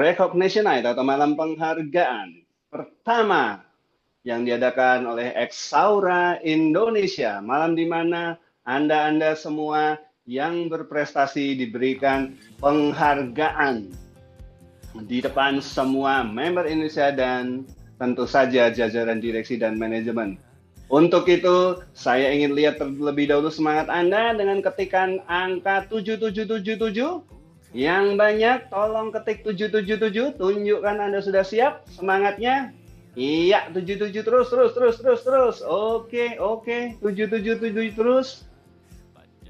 recognition night atau malam penghargaan pertama yang diadakan oleh Exaura Indonesia. Malam di mana Anda-Anda semua yang berprestasi diberikan penghargaan di depan semua member Indonesia dan tentu saja jajaran direksi dan manajemen. Untuk itu, saya ingin lihat terlebih dahulu semangat Anda dengan ketikan angka 7777. Yang banyak, tolong ketik 777. Tunjukkan Anda sudah siap semangatnya. Iya, 77 terus, terus, terus, terus, terus. Oke, oke, 777 terus.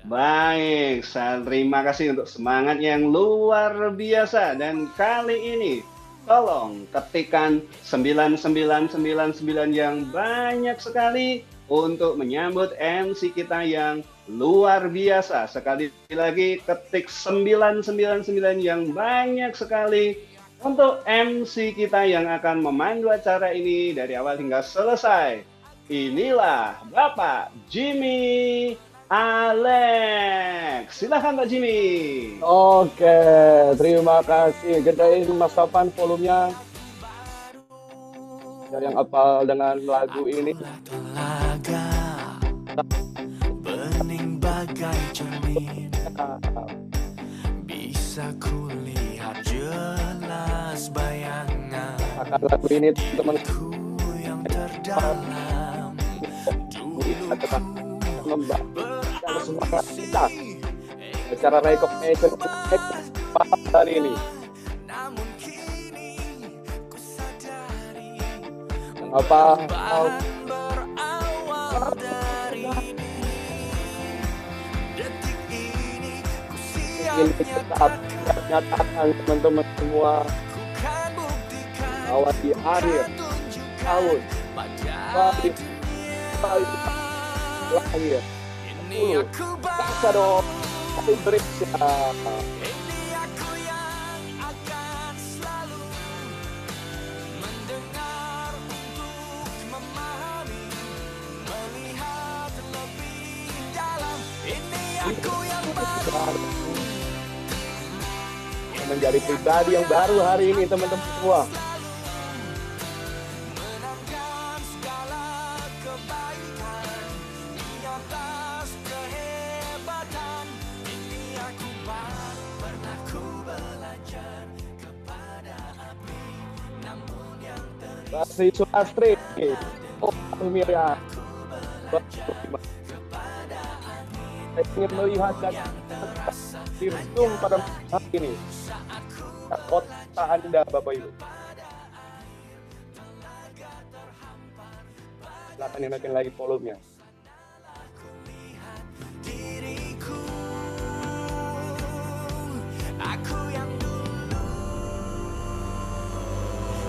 Baik, saya terima kasih untuk semangat yang luar biasa. Dan kali ini, tolong ketikkan 9999 yang banyak sekali untuk menyambut MC kita yang luar biasa. Sekali lagi, ketik 999 yang banyak sekali untuk MC kita yang akan memandu acara ini dari awal hingga selesai. Inilah Bapak Jimmy Alex. Silakan Pak Jimmy. Oke, terima kasih. Gedein Mas Topan volumenya. Yang hafal dengan lagu ini. Bening bagai cermin, bisa kulihat jelas bayangan. Akan lagu ini teman-teman Yang terdalam membaca semangat kita secara recognition hari ini. Apa berawal dari detik ini ku ingin kita nyatakan teman-teman semua bahwa di akhir tahun balik lahir bangsa dong Indonesia. ini aku yang akan selalu mendengar untuk memahami, melihat lebih dalam. Ini aku yang baru Menjadi pribadi yang baru hari ini teman-teman semua. menangkan segala kebaikan di atas kehebatan. Ini aku baru pernah ku belajar kepada api, namun yang Kasih Sulastri, oh Miriam, saya ingin melihat dan langsung pada hari ini kota Anda Bapak Ibu. Silakan dinaikin lagi volumenya. diriku, aku yang dulu,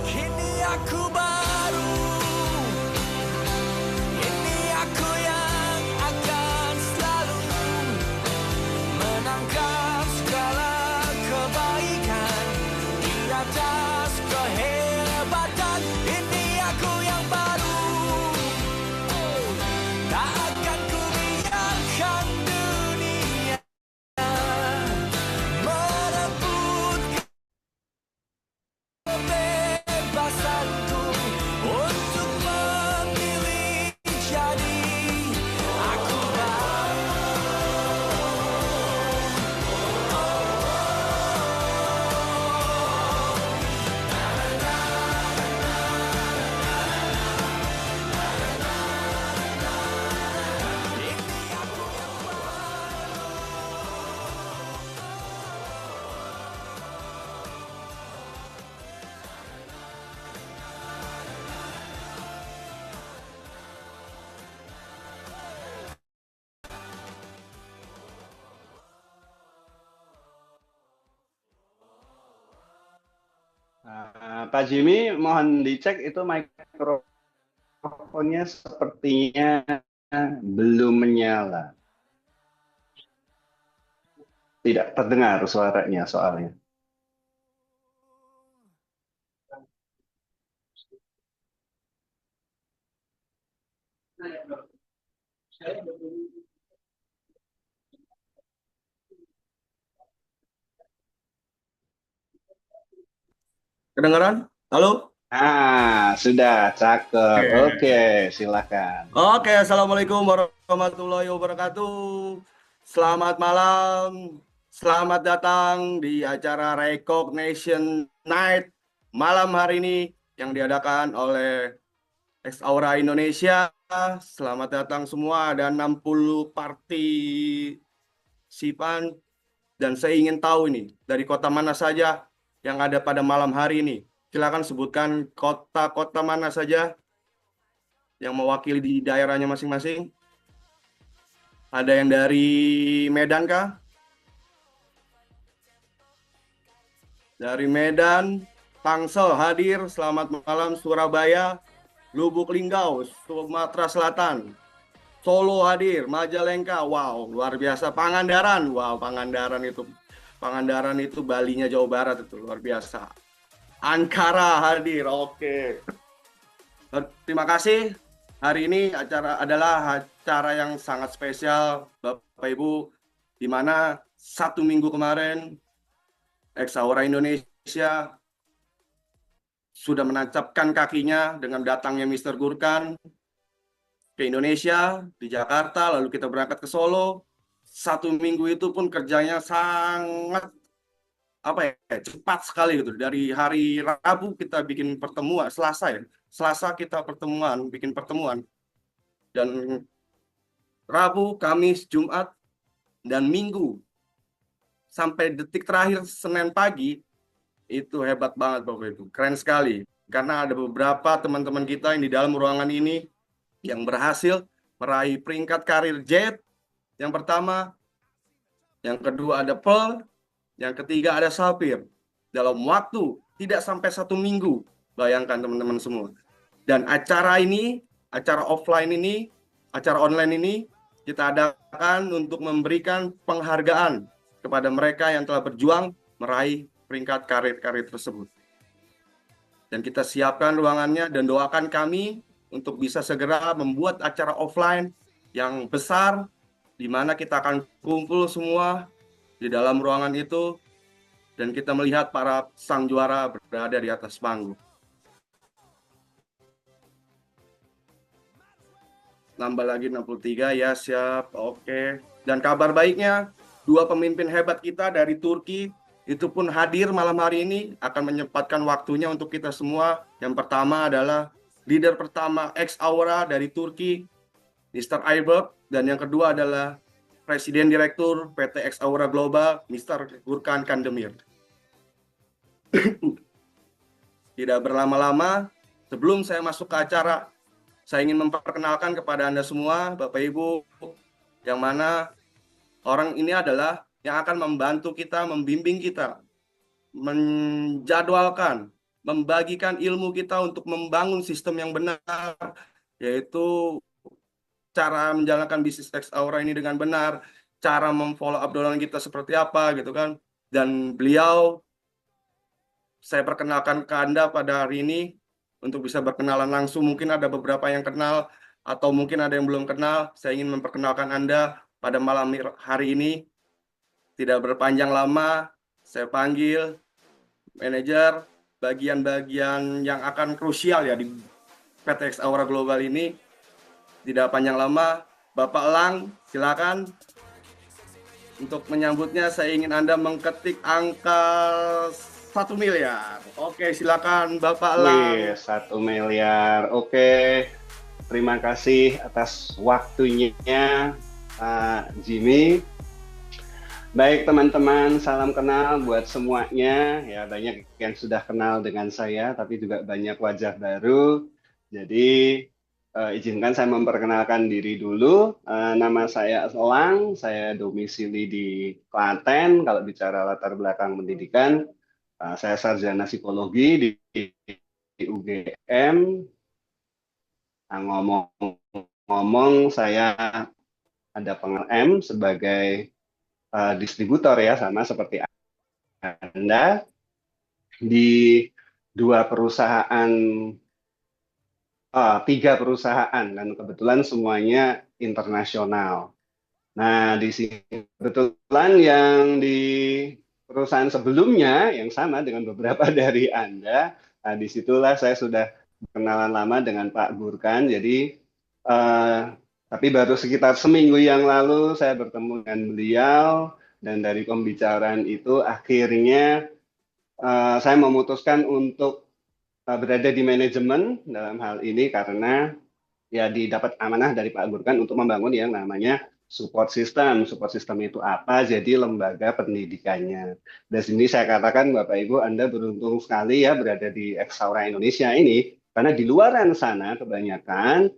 kini aku baru. Ini aku yang akan selalu menangkan segala kebaikan di atas kehebatan. Ini aku yang baru, tak akan ku biarkan dunia merebut kebebasanku untuk memilih jadi aku baru. Pak Jimmy, mohon dicek itu mikrofonnya sepertinya belum menyala. Tidak terdengar suaranya soalnya. Kedengaran? Halo? Sudah, cakep. Oke. Oke, silakan. Oke, Assalamualaikum warahmatullahi wabarakatuh. Selamat malam. Selamat datang di acara Recognition Night malam hari ini yang diadakan oleh Ex Aura Indonesia. Selamat datang semua. Ada 60 partisipan dan saya ingin tahu ini dari kota mana saja yang ada pada malam hari ini. Silakan sebutkan kota-kota mana saja yang mewakili di daerahnya masing-masing. Ada yang dari Medan kah? Dari Medan, Tangsel hadir. Selamat malam. Surabaya, Lubuk Linggau, Sumatera Selatan. Solo hadir, Majalengka, wow, luar biasa. Pangandaran, wow, Pangandaran itu Balinya Jawa Barat itu luar biasa. Ankara hadir, oke. Terima kasih. Hari ini adalah acara yang sangat spesial, Bapak Ibu, di mana 1 minggu kemarin Ex Aura Indonesia sudah menancapkan kakinya dengan datangnya Mr. Gurkan ke Indonesia, di Jakarta, lalu kita berangkat ke Solo. 1 minggu itu pun kerjanya sangat cepat sekali gitu. Dari hari Rabu kita bikin pertemuan, Selasa kita bikin pertemuan. Dan Rabu, Kamis, Jumat, dan Minggu sampai detik terakhir Senin pagi itu hebat banget Bapak Ibu, keren sekali. Karena ada beberapa teman-teman kita yang di dalam ruangan ini yang berhasil meraih peringkat karir Jet. Yang pertama, yang kedua ada Pearl, yang ketiga ada Sapphire. Dalam waktu tidak sampai 1 minggu, bayangkan teman-teman semua. Dan acara offline ini, acara online ini kita adakan untuk memberikan penghargaan kepada mereka yang telah berjuang meraih peringkat karir-karir tersebut. Dan kita siapkan ruangannya dan doakan kami untuk bisa segera membuat acara offline yang besar, di mana kita akan kumpul semua di dalam ruangan itu, dan kita melihat para sang juara berada di atas panggung. Nambah lagi 63, ya siap, oke. Dan kabar baiknya, 2 pemimpin hebat kita dari Turki itu pun hadir malam hari ini, akan menyempatkan waktunya untuk kita semua. Yang pertama adalah leader pertama Ex Aura dari Turki, Mr. Ayberk, dan yang kedua adalah Presiden Direktur PT Ex Aura Global, Mr. Gurkan Kandemir. Tidak berlama-lama, sebelum saya masuk ke acara, saya ingin memperkenalkan kepada Anda semua, Bapak Ibu, yang mana orang ini adalah yang akan membantu kita, membimbing kita, menjadwalkan, membagikan ilmu kita untuk membangun sistem yang benar, yaitu cara menjalankan bisnis Ex Aura ini dengan benar, cara memfollow up download kita seperti apa gitu kan. Dan beliau saya perkenalkan ke Anda pada hari ini untuk bisa berkenalan langsung. Mungkin ada beberapa yang kenal atau mungkin ada yang belum kenal. Saya ingin memperkenalkan Anda pada malam hari ini. Tidak berpanjang lama, saya panggil manajer bagian-bagian yang akan krusial ya di PT Ex Aura Global ini. Tidak panjang lama, Bapak Elang, silakan. Untuk menyambutnya, saya ingin Anda mengketik angka 1 miliar. Oke, silakan Bapak Elang. Wih, 1 miliar. Oke, terima kasih atas waktunya, Pak Jimmy. Baik teman-teman, salam kenal buat semuanya. Ya, banyak yang sudah kenal dengan saya, tapi juga banyak wajah baru. Jadi izinkan saya memperkenalkan diri dulu. Nama saya Elang, saya domisili di Klaten. Kalau bicara latar belakang pendidikan, saya sarjana psikologi di UGM. Nah, ngomong-ngomong, saya ada pengalaman sebagai distributor ya, sama seperti Anda di 3 perusahaan, dan kebetulan semuanya internasional. Nah, di sini kebetulan yang di perusahaan sebelumnya yang sama dengan beberapa dari Anda. Nah, disitulah saya sudah berkenalan lama dengan Pak Gurkan. Jadi, tapi baru sekitar seminggu yang lalu saya bertemu dengan beliau, dan dari pembicaraan itu akhirnya saya memutuskan untuk berada di manajemen dalam hal ini karena ya didapat amanah dari Pak Gurkan untuk membangun yang namanya support system. Support system itu apa? Jadi lembaga pendidikannya. Dan sini saya katakan Bapak Ibu, Anda beruntung sekali ya berada di Eksaura Indonesia ini, karena di luaran sana kebanyakan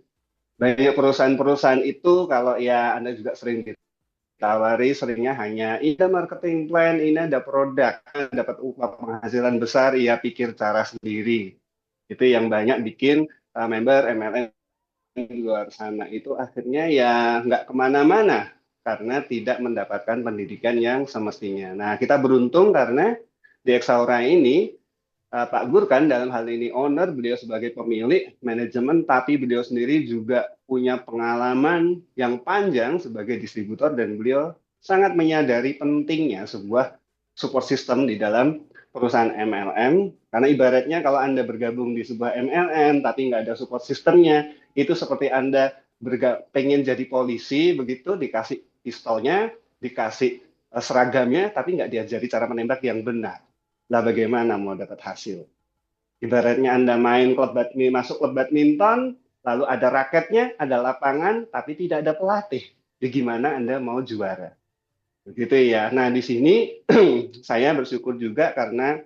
banyak perusahaan-perusahaan itu kalau ya Anda juga sering ditawari, seringnya hanya ini ada marketing plan, ini ada produk, dapat upah penghasilan besar, ia pikir cara sendiri. Itu yang banyak bikin member MLM di luar sana itu akhirnya ya nggak kemana-mana karena tidak mendapatkan pendidikan yang semestinya. Nah, kita beruntung karena di Eksaura ini Pak Gurkan dalam hal ini owner, beliau sebagai pemilik manajemen, tapi beliau sendiri juga punya pengalaman yang panjang sebagai distributor dan beliau sangat menyadari pentingnya sebuah support system di dalam perusahaan MLM. Karena ibaratnya kalau Anda bergabung di sebuah MLM tapi nggak ada support systemnya, itu seperti Anda pengen jadi polisi, begitu dikasih pistolnya, dikasih seragamnya, tapi nggak diajari cara menembak yang benar. Lah bagaimana mau dapat hasil? Ibaratnya Anda main masuk klub badminton, lalu ada raketnya, ada lapangan, tapi tidak ada pelatih. Ya gimana Anda mau juara? Begitu ya. Nah, di sini saya bersyukur juga karena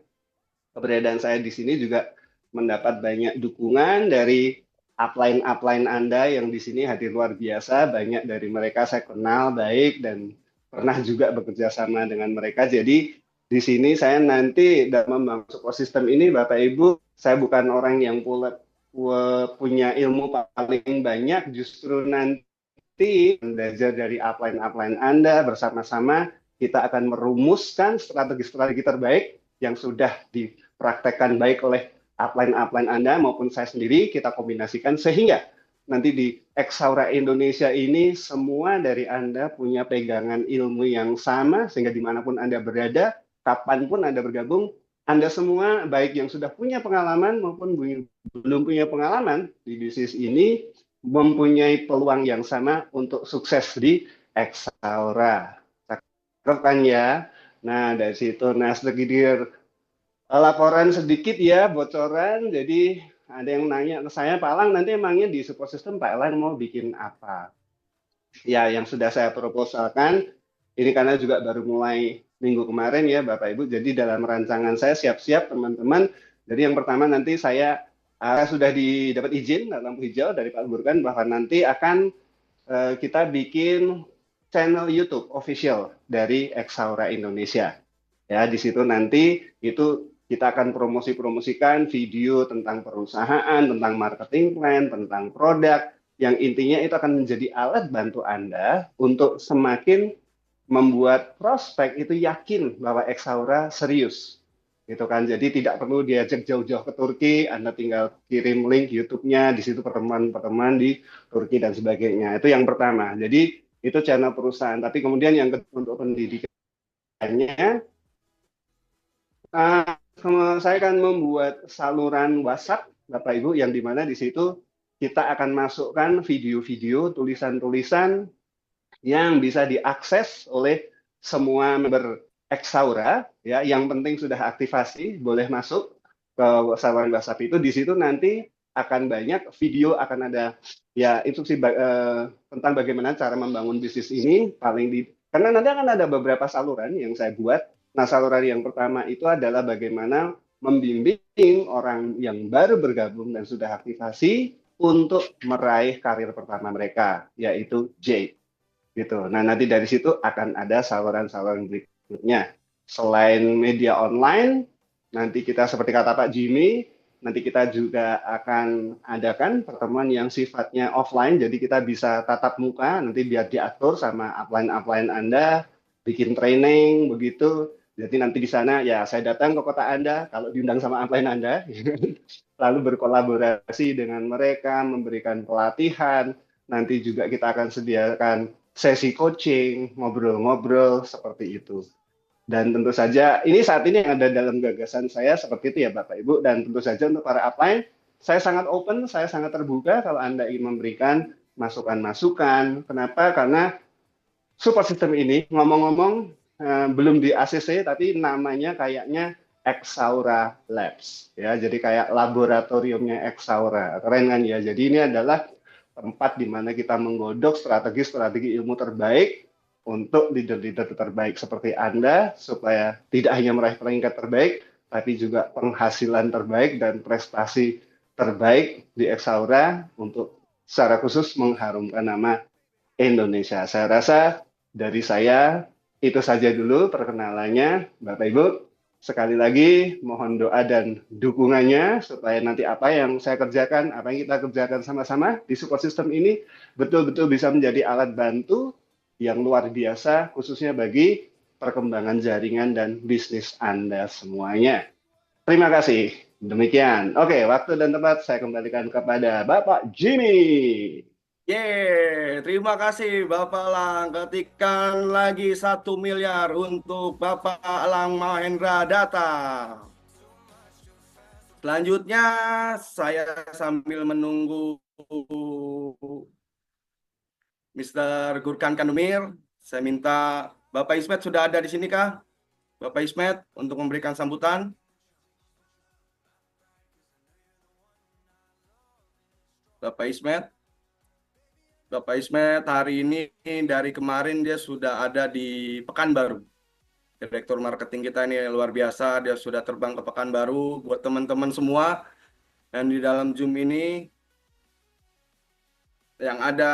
keberadaan saya di sini juga mendapat banyak dukungan dari upline Anda yang di sini hadir luar biasa. Banyak dari mereka saya kenal baik dan pernah juga bekerja sama dengan mereka. Jadi di sini saya nanti dalam membangun support system ini, Bapak Ibu, saya bukan orang yang punya ilmu paling banyak, justru nanti belajar dari upline Anda bersama-sama, kita akan merumuskan strategi-strategi terbaik yang sudah dipraktekkan baik oleh upline Anda maupun saya sendiri, kita kombinasikan sehingga nanti di Eksaura Indonesia ini semua dari Anda punya pegangan ilmu yang sama, sehingga dimanapun Anda berada, kapanpun Anda bergabung, Anda semua baik yang sudah punya pengalaman maupun belum punya pengalaman di bisnis ini mempunyai peluang yang sama untuk sukses di Eksaura. Cakep kan ya? Nah, dari situ, nah sedikit laporan sedikit ya, bocoran. Jadi ada yang nanya ke saya, Pak Elang nanti emangnya di support system Pak Elang mau bikin apa? Ya, yang sudah saya proposalkan, ini karena juga baru mulai minggu kemarin ya Bapak Ibu, jadi dalam rancangan saya siap-siap teman-teman. Jadi yang pertama nanti saya sudah dapat izin lampu hijau dari Pak Gurkan bahwa nanti akan kita bikin channel YouTube official dari Eksaura Indonesia. Ya, di situ nanti itu kita akan promosikan video tentang perusahaan, tentang marketing plan, tentang produk, yang intinya itu akan menjadi alat bantu Anda untuk semakin membuat prospek itu yakin bahwa Eksaura serius, gitu kan. Jadi tidak perlu diajak jauh-jauh ke Turki, Anda tinggal kirim link YouTube-nya, di situ pertemuan-pertemuan di Turki dan sebagainya. Itu yang pertama. Jadi itu channel perusahaan. Tapi kemudian yang kedua untuk pendidikannya, saya akan membuat saluran WhatsApp, Bapak Ibu, yang dimana di situ kita akan masukkan video-video, tulisan-tulisan yang bisa diakses oleh semua member Eksaura, ya, yang penting sudah aktivasi, boleh masuk ke saluran WhatsApp itu. Di situ nanti akan banyak video, akan ada ya instruksi tentang bagaimana cara membangun bisnis ini karena nanti akan ada beberapa saluran yang saya buat. Nah, saluran yang pertama itu adalah bagaimana membimbing orang yang baru bergabung dan sudah aktivasi untuk meraih karir pertama mereka, yaitu J. Gitu. Nah, nanti dari situ akan ada saluran-saluran berikutnya. Selain media online, nanti kita seperti kata Pak Jimmy, nanti kita juga akan adakan pertemuan yang sifatnya offline, jadi kita bisa tatap muka, nanti biar diatur sama upline Anda, bikin training, begitu. Jadi nanti di sana, ya saya datang ke kota Anda, kalau diundang sama upline Anda, lalu berkolaborasi dengan mereka, memberikan pelatihan, nanti juga kita akan sediakan sesi coaching, ngobrol-ngobrol seperti itu. Dan tentu saja ini saat ini yang ada dalam gagasan saya seperti itu ya Bapak Ibu. Dan tentu saja untuk para upline, saya sangat open, saya sangat terbuka kalau Anda ingin memberikan masukan-masukan. Kenapa? Karena support system ini ngomong-ngomong belum di ACC tapi namanya kayaknya Exaura Labs ya. Jadi kayak laboratoriumnya Exaura. Keren kan ya. Jadi ini adalah tempat di mana kita menggodok strategi-strategi ilmu terbaik untuk leader-leader terbaik seperti Anda supaya tidak hanya meraih peringkat terbaik tapi juga penghasilan terbaik dan prestasi terbaik di Exaura untuk secara khusus mengharumkan nama Indonesia. Saya rasa dari saya itu saja dulu perkenalannya, Bapak Ibu. Sekali lagi mohon doa dan dukungannya supaya nanti apa yang saya kerjakan, apa yang kita kerjakan sama-sama di support system ini betul-betul bisa menjadi alat bantu yang luar biasa khususnya bagi perkembangan jaringan dan bisnis Anda semuanya. Terima kasih. Demikian. Oke, waktu dan tempat saya kembalikan kepada Bapak Jimmy. Terima kasih Bapak Lang. Ketikkan lagi 1 miliar untuk Bapak Lang Mahendra Data. Selanjutnya saya sambil menunggu Mr. Gurkan Kandumir, saya minta Bapak Ismet sudah ada di sini kah? Bapak Ismet untuk memberikan sambutan. Bapak Ismet. Bapak Ismet hari ini dari kemarin dia sudah ada di Pekanbaru. Direktur marketing kita ini luar biasa, dia sudah terbang ke Pekanbaru buat teman-teman semua. Dan di dalam Zoom ini yang ada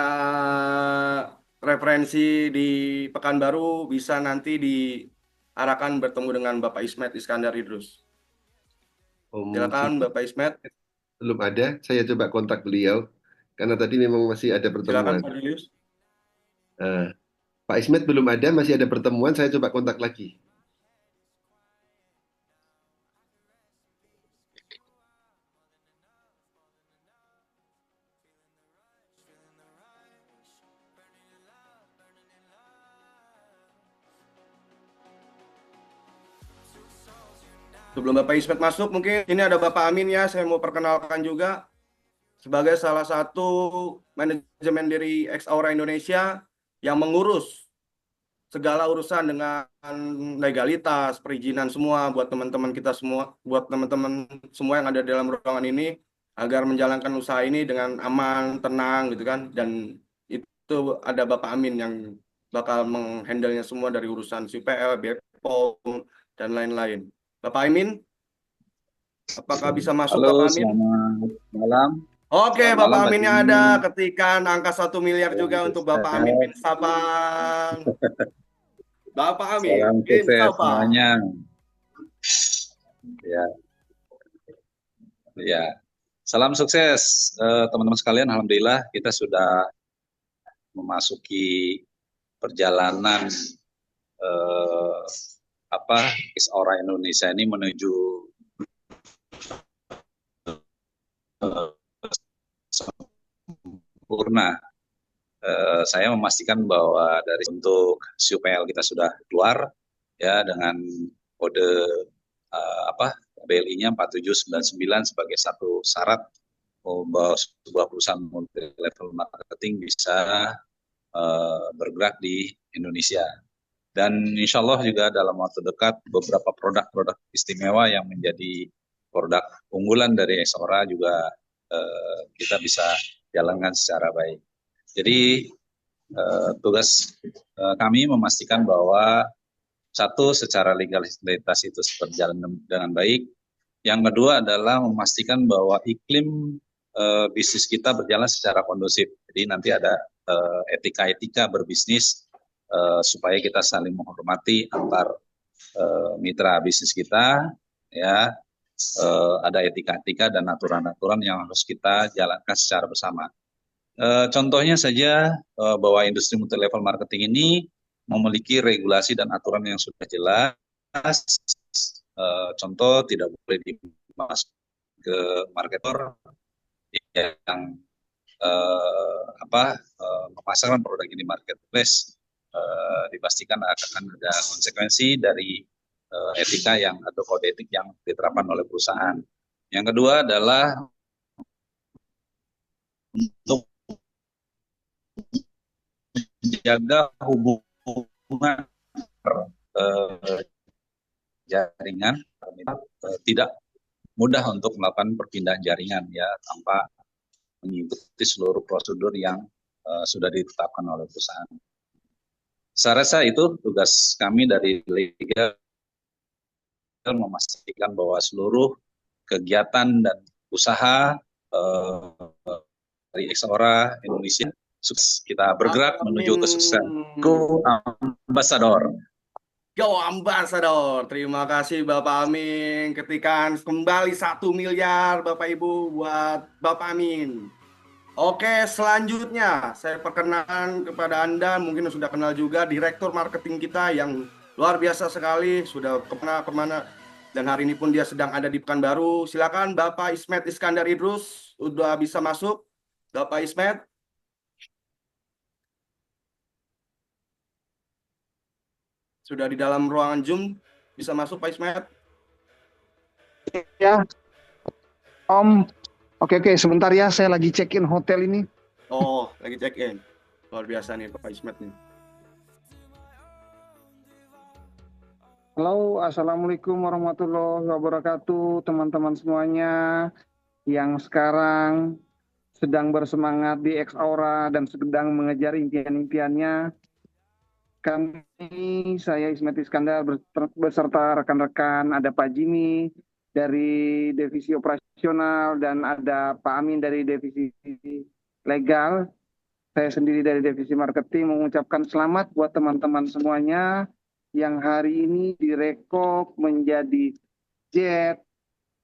referensi di Pekanbaru bisa nanti diarahkan bertemu dengan Bapak Ismet Iskandar Idrus. Silakan Bapak Ismet. Belum ada, saya coba kontak beliau karena tadi memang masih ada Silakan pertemuan. Pak Julius. Pak Ismet belum ada, masih ada pertemuan, saya coba kontak lagi. Sebelum Bapak Ismet masuk, mungkin ini ada Bapak Amin ya, saya mau perkenalkan juga sebagai salah satu manajemen dari Exaura Indonesia yang mengurus segala urusan dengan legalitas, perizinan semua buat teman-teman kita semua, buat teman-teman semua yang ada dalam ruangan ini agar menjalankan usaha ini dengan aman, tenang gitu kan. Dan itu ada Bapak Amin yang bakal menghandle-nya semua dari urusan CPL, BPOM, dan lain-lain. Bapak Amin, apakah bisa masuk? Halo, Bapak Amin? selamat malam. Oke, Selamat Bapak malam, Pak Aminnya Jimmy. ada, ketikan angka 1 miliar juga Salam untuk Bapak sukses. Amin bin Sabang. Bapak Amin Salam bin sukses Sabang. semuanya. Ya, ya. Salam sukses teman-teman sekalian. Alhamdulillah kita sudah memasuki perjalanan Exaura Indonesia ini menuju sempurna. Saya memastikan bahwa dari untuk CUPL kita sudah keluar ya dengan kode BLI-nya 4799 sebagai satu syarat bahwa sebuah perusahaan multi level marketing bisa bergerak di Indonesia. Dan insya Allah juga dalam waktu dekat beberapa produk-produk istimewa yang menjadi produk unggulan dari Exaura juga kita bisa jalankan secara baik. Jadi tugas kami memastikan bahwa satu, secara legalitas itu berjalan dengan baik. Yang kedua adalah memastikan bahwa iklim bisnis kita berjalan secara kondusif. Jadi nanti ada etika-etika berbisnis supaya kita saling menghormati antar mitra bisnis kita, ya. Ada etika-etika dan aturan-aturan yang harus kita jalankan secara bersama. Contohnya saja bahwa industri multi level marketing ini memiliki regulasi dan aturan yang sudah jelas. Contoh, tidak boleh dimasuk ke marketer yang memasarkan produk ini marketplace dipastikan akan ada konsekuensi dari etika atau kode etik yang diterapkan oleh perusahaan. Yang kedua adalah untuk menjaga hubungan jaringan, tidak mudah untuk melakukan perpindahan jaringan ya tanpa mengikuti seluruh prosedur yang sudah ditetapkan oleh perusahaan. Saya rasa itu tugas kami dari legal memastikan bahwa seluruh kegiatan dan usaha dari Exaura Indonesia sukses. Kita bergerak menuju kesuksesan. Go Ambassador. Go Ambassador. Terima kasih Bapak Amin. Ketikan kembali 1 miliar Bapak Ibu buat Bapak Amin. Oke, selanjutnya saya perkenalkan kepada Anda, mungkin sudah kenal juga Direktur Marketing kita yang luar biasa sekali, sudah kemana-kemana, dan hari ini pun dia sedang ada di Pekanbaru. Silakan Bapak Ismet Iskandar Idrus, sudah bisa masuk. Bapak Ismet. Sudah di dalam ruangan Zoom, bisa masuk Pak Ismet? Ya, Om. Oke, sebentar ya, saya lagi check-in hotel ini. Oh, lagi check-in. Luar biasa nih Pak Ismet nih. Halo, Assalamualaikum warahmatullahi wabarakatuh, teman-teman semuanya yang sekarang sedang bersemangat di Exaura dan sedang mengejar impian-impiannya. Kami, saya Ismet Iskandar beserta rekan-rekan, ada Pak Jimmy dari divisi operasional dan ada Pak Amin dari divisi legal. Saya sendiri dari divisi marketing mengucapkan selamat buat teman-teman semuanya yang hari ini direkok menjadi Jet,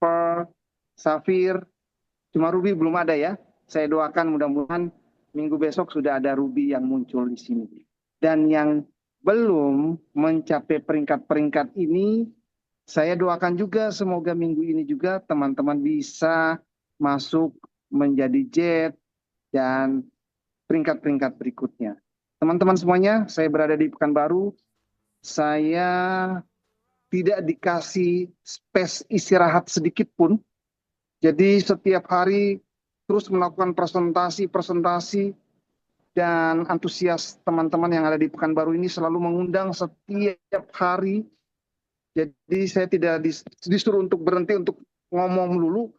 Pearl, Safir. Cuma Ruby belum ada ya. Saya doakan mudah-mudahan minggu besok sudah ada Ruby yang muncul di sini. Dan yang belum mencapai peringkat-peringkat ini, saya doakan juga semoga minggu ini juga teman-teman bisa masuk menjadi Jet dan peringkat-peringkat berikutnya. Teman-teman semuanya, saya berada di Pekanbaru. Saya tidak dikasih space istirahat sedikit pun. Jadi setiap hari terus melakukan presentasi, dan antusias teman-teman yang ada di Pekanbaru ini selalu mengundang setiap hari. Jadi saya tidak disuruh untuk berhenti untuk ngomong dulu.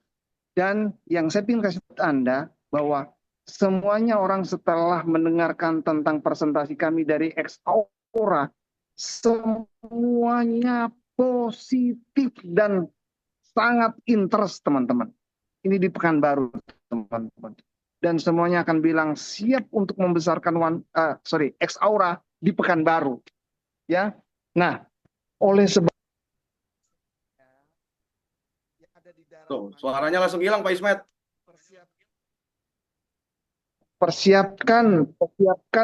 Dan yang saya ingin kasih Anda bahwa semuanya orang setelah mendengarkan tentang presentasi kami dari Exaura, semuanya positif dan sangat interest teman-teman. Ini di Pekanbaru teman-teman. Dan semuanya akan bilang siap untuk membesarkan Exaura di Pekanbaru. Ya. Nah, oleh sebab Tuh, suaranya langsung hilang Pak Ismet. Persiapkan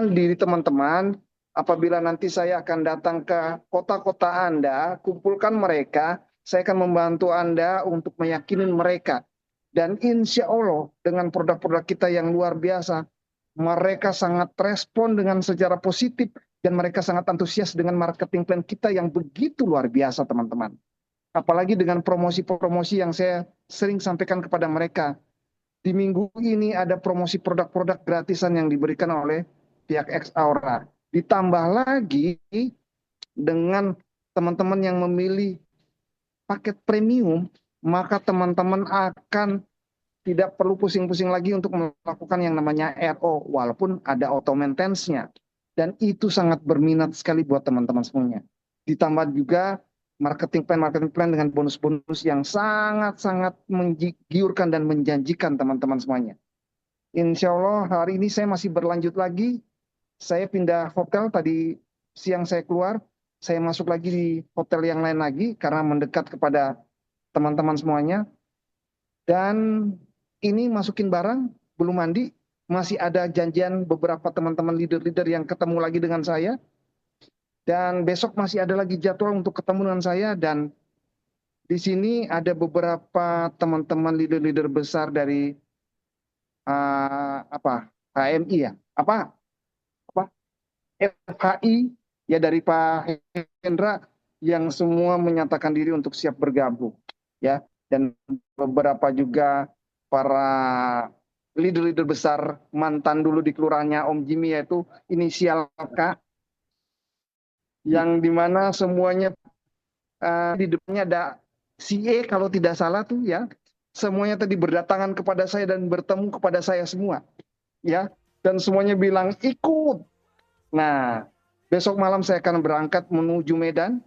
diri teman-teman. Apabila nanti saya akan datang ke kota-kota Anda, kumpulkan mereka, saya akan membantu Anda untuk meyakinin mereka. Dan insya Allah dengan produk-produk kita yang luar biasa, mereka sangat respon dengan secara positif dan mereka sangat antusias dengan marketing plan kita yang begitu luar biasa teman-teman. Apalagi dengan promosi-promosi yang saya sering sampaikan kepada mereka. Di minggu ini ada promosi produk-produk gratisan yang diberikan oleh pihak Exaura. Ditambah lagi dengan teman-teman yang memilih paket premium, maka teman-teman akan tidak perlu pusing-pusing lagi untuk melakukan yang namanya RO, walaupun ada auto maintenance-nya. Dan itu sangat berminat sekali buat teman-teman semuanya. Ditambah juga marketing plan dengan bonus-bonus yang sangat-sangat menggiurkan dan menjanjikan teman-teman semuanya. Insya Allah hari ini saya masih berlanjut lagi. Saya pindah hotel, tadi siang saya keluar, saya masuk lagi di hotel yang lain lagi karena mendekat kepada teman-teman semuanya. Dan ini masukin barang, belum mandi, masih ada janjian beberapa teman-teman leader-leader yang ketemu lagi dengan saya. Dan besok masih ada lagi jadwal untuk ketemu dengan saya. Dan di sini ada beberapa teman-teman leader-leader besar dari HMI ya. FHI, ya dari Pak Hendra, yang semua menyatakan diri untuk siap bergabung, ya. Dan beberapa juga para leader-leader besar mantan dulu di kelurahannya Om Jimmy, yaitu inisial K, yang dimana semuanya di depannya ada CA kalau tidak salah tuh, ya. Semuanya tadi berdatangan kepada saya dan bertemu kepada saya semua, ya. Dan semuanya bilang ikut. Nah, besok malam saya akan berangkat menuju Medan,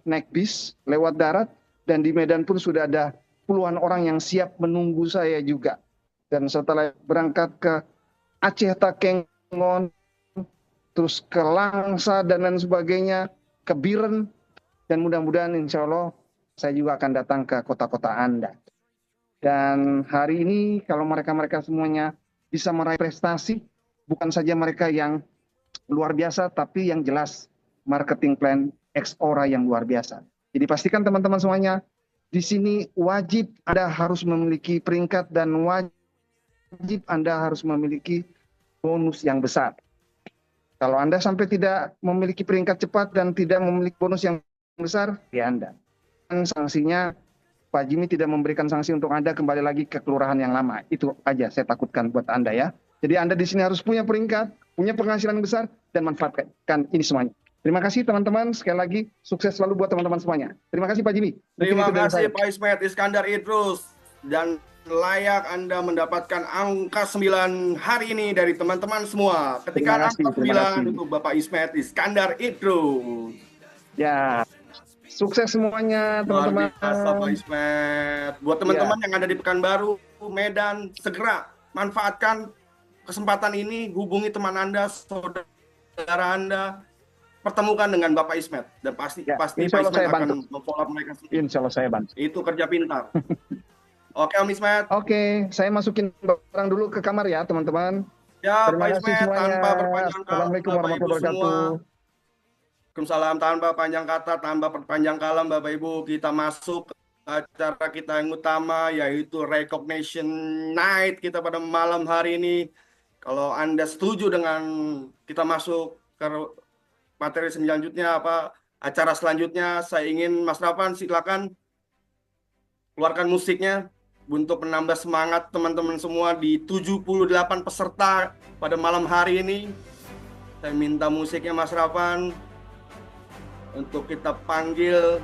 naik bis lewat darat, dan di Medan pun sudah ada puluhan orang yang siap menunggu saya juga. Dan setelah berangkat ke Aceh Takengon, terus ke Langsa dan lain sebagainya, ke Biren, dan mudah-mudahan insya Allah saya juga akan datang ke kota-kota Anda. Dan hari ini kalau mereka-mereka semuanya bisa meraih prestasi, bukan saja mereka yang luar biasa, tapi yang jelas marketing plan X-Ora yang luar biasa. Jadi pastikan teman-teman semuanya, di sini wajib Anda harus memiliki peringkat dan wajib Anda harus memiliki bonus yang besar. Kalau Anda sampai tidak memiliki peringkat cepat dan tidak memiliki bonus yang besar, ya Anda. Dan sanksinya, Pak Jimmy tidak memberikan sanksi untuk Anda kembali lagi ke kelurahan yang lama. Itu aja saya takutkan buat Anda, ya. Jadi Anda di sini harus punya peringkat, punya penghasilan besar, dan manfaatkan ini semuanya. Terima kasih teman-teman. Sekali lagi, sukses selalu buat teman-teman semuanya. Terima kasih Pak Jimmy. Terima kasih Pak Ismet Iskandar Idrus. Dan layak Anda mendapatkan angka 9 hari ini dari teman-teman semua. Ketika angka 9 untuk Bapak Ismet Iskandar Idrus. Ya, sukses semuanya teman-teman. Luar biasa Pak Ismet. Buat teman-teman yang ada di Pekanbaru, Medan, segera manfaatkan kesempatan ini, hubungi teman Anda, saudara Anda, pertemukan dengan Bapak Ismet, dan pasti Pak Ismet akan memfollow mereka. Insya Allah saya bantu. Itu kerja pintar. Oke Om Ismet. Oke, saya masukin barang dulu ke kamar ya teman-teman. Ya Terima Pak kasih Ismet, semuanya. tanpa berpanjang kata, Assalamualaikum warahmatullahi wabarakatuh. Waalaikumsalam, tanpa panjang kata, tanpa perpanjang kalam, Bapak Ibu, kita masuk ke acara kita yang utama, yaitu Recognition Night kita pada malam hari ini. Kalau Anda setuju dengan kita masuk ke materi selanjutnya, acara selanjutnya, saya ingin Mas Rapan silakan keluarkan musiknya untuk menambah semangat teman-teman semua di 78 peserta pada malam hari ini. Saya minta musiknya Mas Rapan untuk kita panggil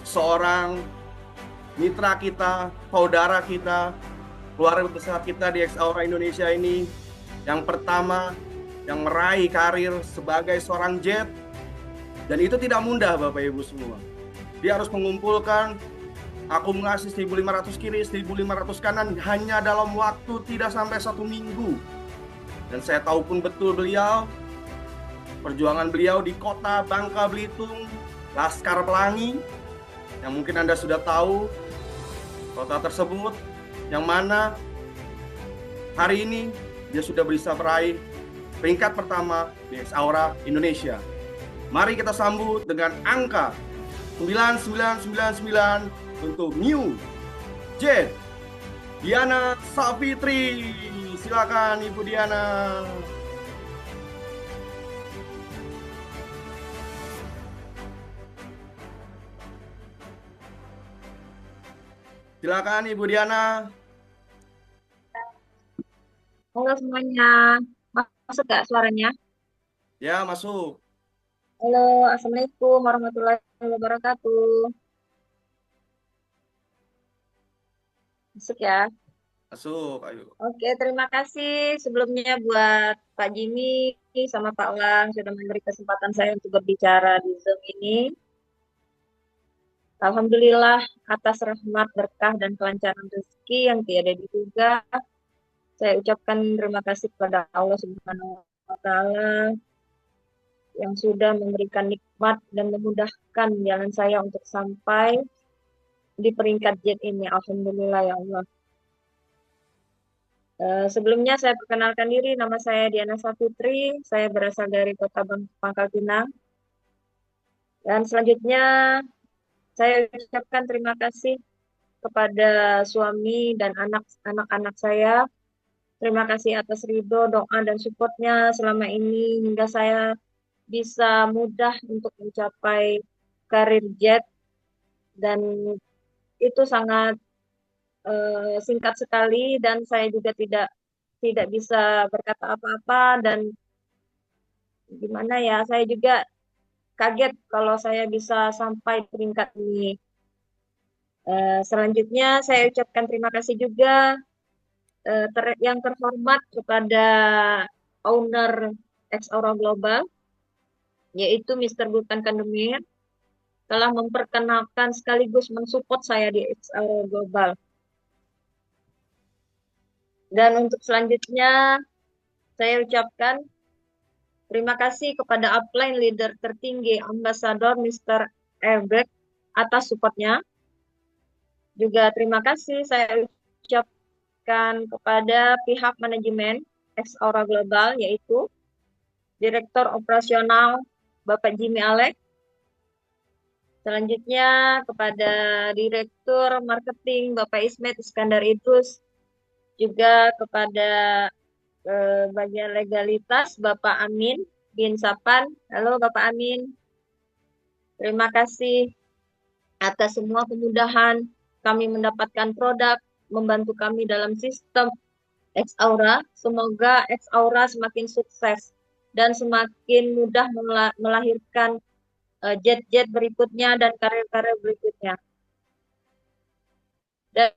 seorang mitra kita, saudara kita, keluarga besar kita di X-Aura Indonesia ini. Yang pertama, yang meraih karir sebagai seorang jet. Dan itu tidak mudah Bapak Ibu semua. Dia harus mengumpulkan akumulasi 1.500 kiri, 1.500 kanan hanya dalam waktu tidak sampai 1 minggu. Dan saya tahu pun betul perjuangan beliau di kota Bangka Belitung, Laskar Pelangi, yang mungkin Anda sudah tahu kota tersebut, yang mana hari ini dia sudah bisa meraih peringkat pertama di X-Aura Indonesia. Mari kita sambut dengan angka 9999 untuk New Jet Diana Savitri. Silakan Ibu Diana. Silakan Ibu Diana. Halo semuanya, masuk gak suaranya? Ya, masuk. Halo, Assalamualaikum warahmatullahi wabarakatuh. Masuk ya? Masuk, ayo. Oke, terima kasih sebelumnya buat Pak Jimmy sama Pak Lang sudah memberi kesempatan saya untuk berbicara di Zoom ini. Alhamdulillah atas rahmat, berkah, dan kelancaran rezeki yang tiada diduga, saya ucapkan terima kasih kepada Allah Subhanahu wa Ta'ala yang sudah memberikan nikmat dan memudahkan jalan saya untuk sampai di peringkat jet ini. Alhamdulillah ya Allah. Sebelumnya saya perkenalkan diri, nama saya Diana Savitri, saya berasal dari kota Pangkal Pinang. Dan selanjutnya saya ucapkan terima kasih kepada suami dan anak-anak saya Terima kasih atas ridho, doa, dan supportnya selama ini hingga saya bisa mudah untuk mencapai karir jet, dan itu sangat singkat sekali, dan saya juga tidak bisa berkata apa-apa, dan gimana ya, saya juga kaget kalau saya bisa sampai peringkat ini. Selanjutnya saya ucapkan terima kasih juga yang terhormat kepada owner X Aura Global, yaitu Mr. Gulkan Kandemir, telah memperkenalkan sekaligus mensupport saya di X Aura Global. Dan untuk selanjutnya, saya ucapkan terima kasih kepada upline leader tertinggi Ambassador Mr. Erbek atas supportnya. Juga terima kasih saya ucapkan kepada pihak manajemen X Aura Global, yaitu Direktur Operasional Bapak Jimmy Alek. Selanjutnya kepada Direktur Marketing Bapak Ismet Iskandar Idrus. Juga kepada bagian legalitas Bapak Amin bin Sapan. Halo Bapak Amin. Terima kasih atas semua kemudahan kami mendapatkan produk, membantu kami dalam sistem X Aura. Semoga X Aura semakin sukses dan semakin mudah melahirkan jet-jet berikutnya dan karir-karir berikutnya. Dan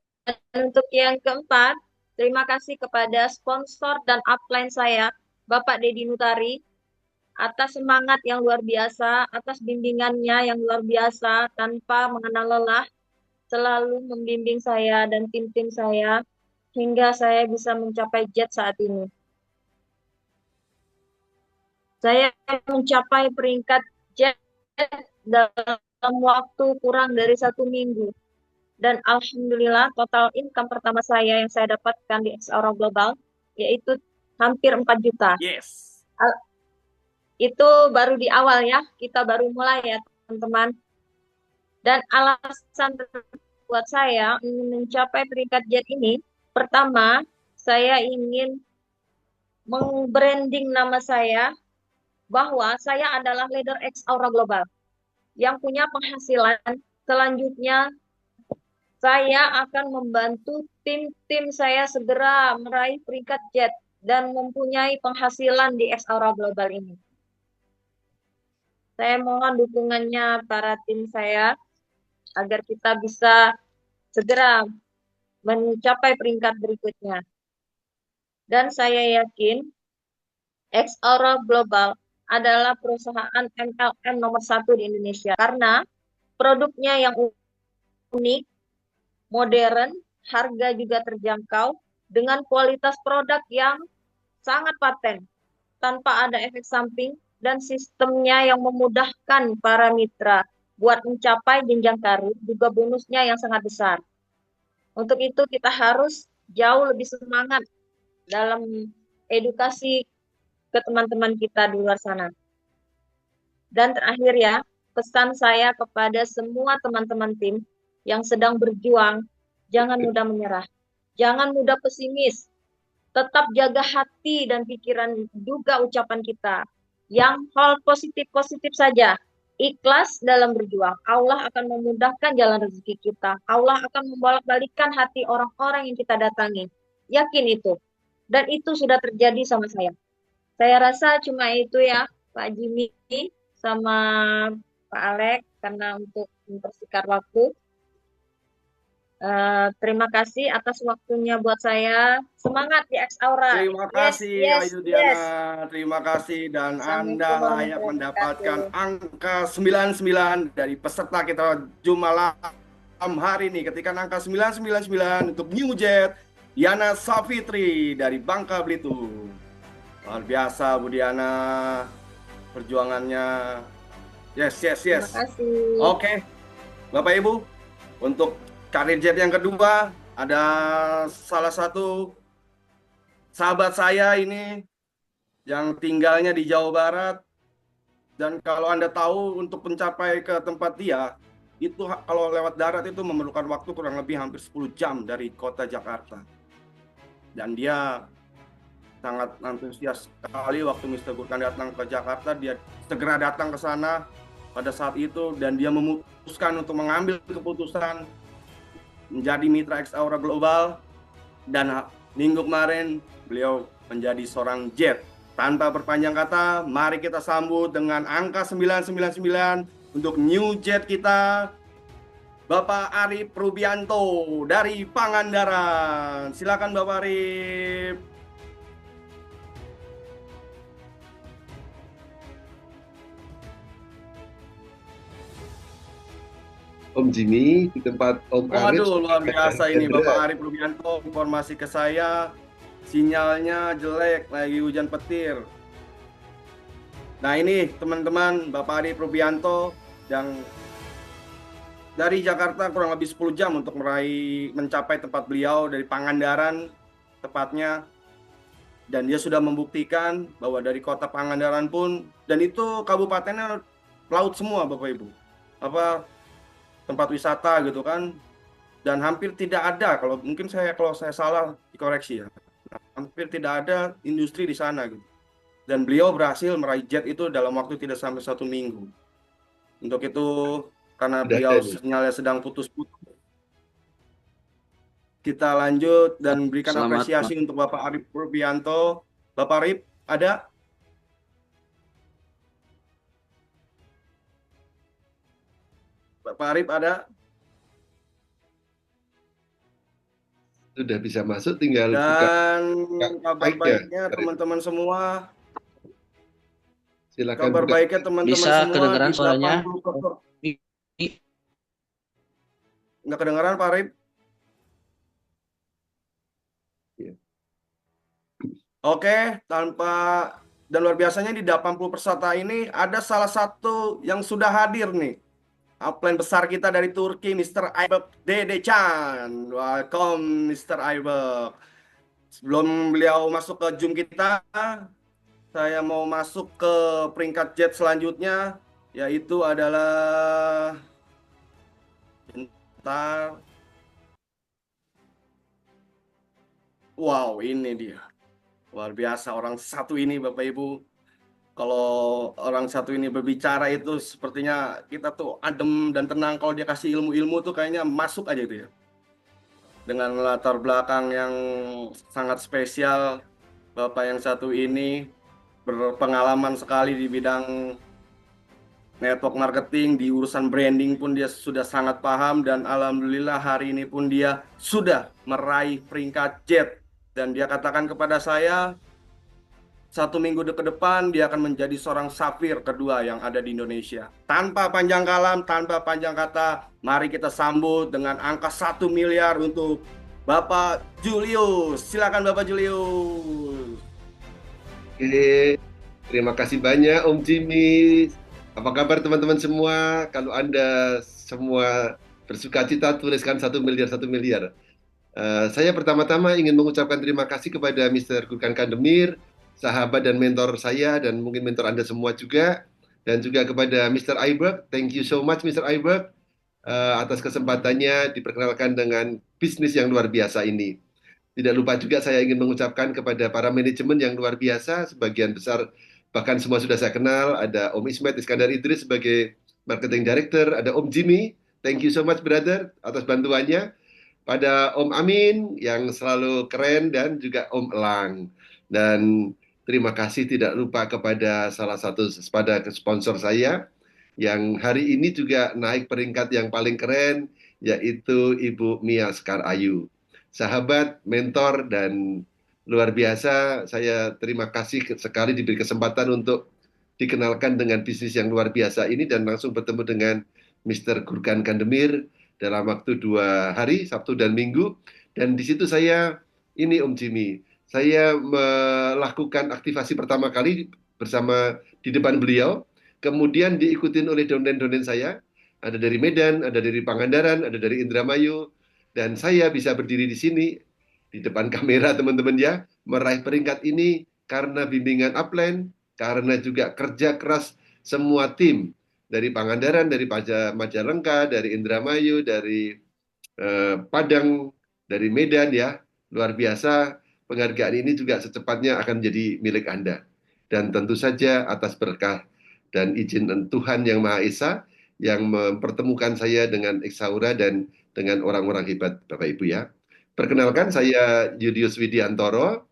untuk yang keempat, terima kasih kepada sponsor dan upline saya, Bapak Dedi Nutari, atas semangat yang luar biasa, atas bimbingannya yang luar biasa, tanpa mengenal lelah, selalu membimbing saya dan tim-tim saya, hingga saya bisa mencapai jet saat ini. Saya mencapai peringkat jet dalam waktu kurang dari 1 minggu. Dan alhamdulillah total income pertama saya yang saya dapatkan di X Aura Global yaitu hampir 4 juta. Yes. Itu baru di awal ya, kita baru mulai ya teman-teman. Dan alasan buat saya ingin mencapai peringkat jet ini, pertama saya ingin mengbranding nama saya bahwa saya adalah leader X Aura Global yang punya penghasilan. Selanjutnya saya akan membantu tim-tim saya segera meraih peringkat jet dan mempunyai penghasilan di X Aura Global ini. Saya mohon dukungannya para tim saya agar kita bisa segera mencapai peringkat berikutnya. Dan saya yakin X Aura Global adalah perusahaan MLM nomor 1 di Indonesia karena produknya yang unik, modern, harga juga terjangkau, dengan kualitas produk yang sangat paten, tanpa ada efek samping, dan sistemnya yang memudahkan para mitra buat mencapai jenjang karir, juga bonusnya yang sangat besar. Untuk itu kita harus jauh lebih semangat dalam edukasi ke teman-teman kita di luar sana. Dan terakhir ya, pesan saya kepada semua teman-teman tim yang sedang berjuang, jangan mudah menyerah, jangan mudah pesimis, tetap jaga hati dan pikiran juga ucapan kita. Yang hal positif-positif saja, ikhlas dalam berjuang. Allah akan memudahkan jalan rezeki kita. Allah akan membolak-balikkan hati orang-orang yang kita datangi. Yakin itu. Dan itu sudah terjadi sama saya. Saya rasa cuma itu ya, Pak Jimmy sama Pak Alek, karena untuk mempersingkat waktu. Terima kasih atas waktunya buat saya. Semangat di X Aura. Terima kasih Ayu Diana. Terima kasih, dan Anda layak mendapatkan angka 99 dari peserta kita Jumalam hari ini. Ketika angka 999 untuk New Jet Diana Safitri dari Bangka Belitung. Luar biasa Bu Diana perjuangannya. Yes. Terima kasih. Oke. Bapak Ibu, untuk karir jet yang kedua, ada salah satu sahabat saya ini yang tinggalnya di Jawa Barat. Dan kalau Anda tahu, untuk mencapai ke tempat dia, itu kalau lewat darat itu memerlukan waktu kurang lebih hampir 10 jam dari kota Jakarta. Dan dia sangat antusias sekali waktu Mr. Gurkan datang ke Jakarta. Dia segera datang ke sana pada saat itu dan dia memutuskan untuk mengambil keputusan menjadi mitra X Aura Global, dan minggu kemarin beliau menjadi seorang jet. Tanpa berpanjang kata, mari kita sambut dengan angka 999 untuk new jet kita, Bapak Arif Rubianto dari Pangandaran. Silakan Bapak Arif. Om Jimmy di tempat Om Arif. Waduh, luar biasa ini Hendra. Bapak Arif Rubianto. Informasi ke saya, sinyalnya jelek, lagi hujan petir. Nah ini teman-teman, Bapak Arif Rubianto yang dari Jakarta kurang lebih 10 jam untuk mencapai tempat beliau dari Pangandaran tepatnya. Dan dia sudah membuktikan bahwa dari kota Pangandaran pun, dan itu kabupatennya laut semua Bapak Ibu. Tempat wisata gitu kan, dan hampir tidak ada, kalau saya salah dikoreksi ya, hampir tidak ada industri di sana gitu. Dan beliau berhasil meraih jet itu dalam waktu tidak sampai 1 minggu. Untuk itu, karena beliau sinyalnya sedang putus-putus, kita lanjut dan berikan apresiasi untuk Bapak Arif Rubianto. Bapak Arif, ada? Bapak Arif ada? Sudah bisa masuk, tinggal Dan buka kabar mic-nya. baiknya teman-teman semua. Silakan Kabar buka. baiknya teman-teman Bisa semua. kedengeran Di suaranya? 80 Nggak kedengeran Pak Arif? Iya. Oke, dan luar biasanya di 80 peserta ini ada salah satu yang sudah hadir nih. Upline besar kita dari Turki, Mr. Aybek Dedechan. Welcome, Mr. Aybek. Sebelum beliau masuk ke Zoom kita, saya mau masuk ke peringkat jet selanjutnya, yaitu adalah... Bentar. Wow, ini dia. Luar biasa orang satu ini, Bapak Ibu. Kalau orang satu ini berbicara itu sepertinya kita tuh adem dan tenang. Kalau dia kasih ilmu-ilmu tuh kayaknya masuk aja itu ya. Dengan latar belakang yang sangat spesial, Bapak yang satu ini berpengalaman sekali di bidang network marketing, di urusan branding pun dia sudah sangat paham, dan alhamdulillah hari ini pun dia sudah meraih peringkat jet. Dan dia katakan kepada saya, 1 minggu ke depan dia akan menjadi seorang safir kedua yang ada di Indonesia. Tanpa panjang kalam, tanpa panjang kata, mari kita sambut dengan angka 1 miliar untuk Bapak Julius. Silakan Bapak Julius. Oke, terima kasih banyak Om Jimmy. Apa kabar teman-teman semua? Kalau Anda semua bersuka cita, tuliskan 1 miliar, 1 miliar. Saya pertama-tama ingin mengucapkan terima kasih kepada Mr. Gurkan Kandemir, sahabat dan mentor saya, dan mungkin mentor Anda semua juga, dan juga kepada Mr. Aybek. Thank you so much Mr. Aybek atas kesempatannya diperkenalkan dengan bisnis yang luar biasa ini. Tidak lupa juga saya ingin mengucapkan kepada para manajemen yang luar biasa, sebagian besar bahkan semua sudah saya kenal. Ada Om Ismet Iskandar Idris sebagai Marketing Director, ada Om Jimmy, thank you so much brother atas bantuannya. Pada Om Amin yang selalu keren, dan juga Om Elang. Dan terima kasih tidak lupa kepada salah satu sponsor saya yang hari ini juga naik peringkat yang paling keren, yaitu Ibu Mia Sekar Ayu. Sahabat, mentor, dan luar biasa. Saya terima kasih sekali diberi kesempatan untuk dikenalkan dengan bisnis yang luar biasa ini, dan langsung bertemu dengan Mr. Gurkan Kandemir dalam waktu 2 hari, Sabtu dan Minggu. Dan di situ saya, ini Om Jimmy, saya melakukan aktivasi pertama kali bersama di depan beliau, kemudian diikutin oleh donen-donen saya, ada dari Medan, ada dari Pangandaran, ada dari Indramayu, dan saya bisa berdiri di sini, di depan kamera teman-teman ya, meraih peringkat ini karena bimbingan upline, karena juga kerja keras semua tim, dari Pangandaran, dari Majalengka, dari Indramayu, dari Padang, dari Medan ya, luar biasa penghargaan ini juga secepatnya akan menjadi milik Anda. Dan tentu saja atas berkah dan izin Tuhan Yang Maha Esa yang mempertemukan saya dengan Eksaura dan dengan orang-orang hebat Bapak Ibu ya. Perkenalkan, saya Yudius Widiantoro,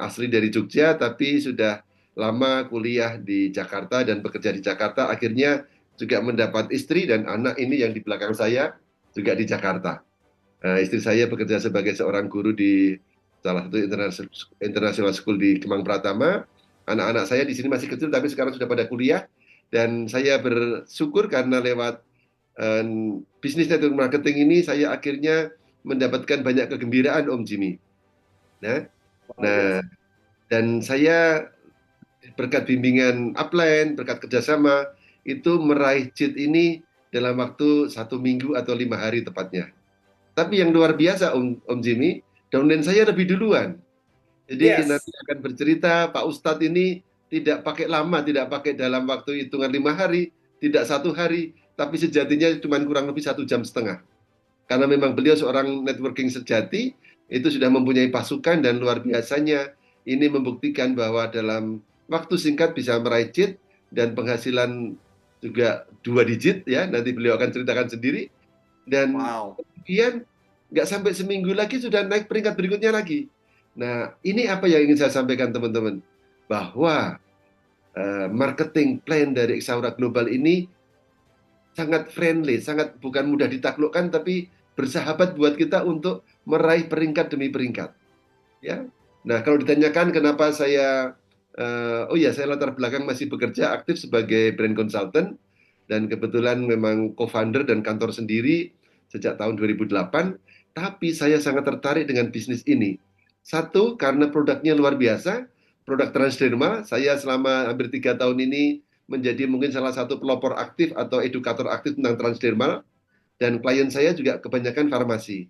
asli dari Jogja, tapi sudah lama kuliah di Jakarta dan bekerja di Jakarta. Akhirnya juga mendapat istri dan anak ini yang di belakang saya juga di Jakarta. Istri saya bekerja sebagai seorang guru di salah satu international school di Kemang Pratama. Anak-anak saya di sini masih kecil tapi sekarang sudah pada kuliah. Dan saya bersyukur karena lewat bisnis network marketing ini saya akhirnya mendapatkan banyak kegembiraan Om Jimmy. Nah, dan saya berkat bimbingan upline, berkat kerjasama, itu meraih JIT ini dalam waktu 1 minggu atau 5 hari tepatnya. Tapi yang luar biasa Om Jimmy, downline saya lebih duluan. Jadi nanti akan bercerita Pak Ustadz ini tidak pakai lama, tidak pakai dalam waktu hitungan 5 hari, tidak 1 hari, tapi sejatinya cuma kurang lebih 1,5 jam. Karena memang beliau seorang networking sejati, itu sudah mempunyai pasukan dan luar biasanya ini membuktikan bahwa dalam waktu singkat bisa meraih JIT dan penghasilan juga 2 digit ya, nanti beliau akan ceritakan sendiri. Dan kemudian nggak sampai seminggu lagi sudah naik peringkat berikutnya lagi. Nah, ini apa yang ingin saya sampaikan teman-teman, bahwa marketing plan dari Eksaura Global ini sangat friendly, sangat bukan mudah ditaklukkan, tapi bersahabat buat kita untuk meraih peringkat demi peringkat. Ya. Nah, kalau ditanyakan kenapa saya, saya latar belakang masih bekerja aktif sebagai brand consultant, dan kebetulan memang co-founder dan kantor sendiri sejak tahun 2008, tapi saya sangat tertarik dengan bisnis ini. Satu, karena produknya luar biasa, produk transdermal. Saya selama hampir 3 tahun ini menjadi mungkin salah satu pelopor aktif atau edukator aktif tentang transdermal, dan klien saya juga kebanyakan farmasi.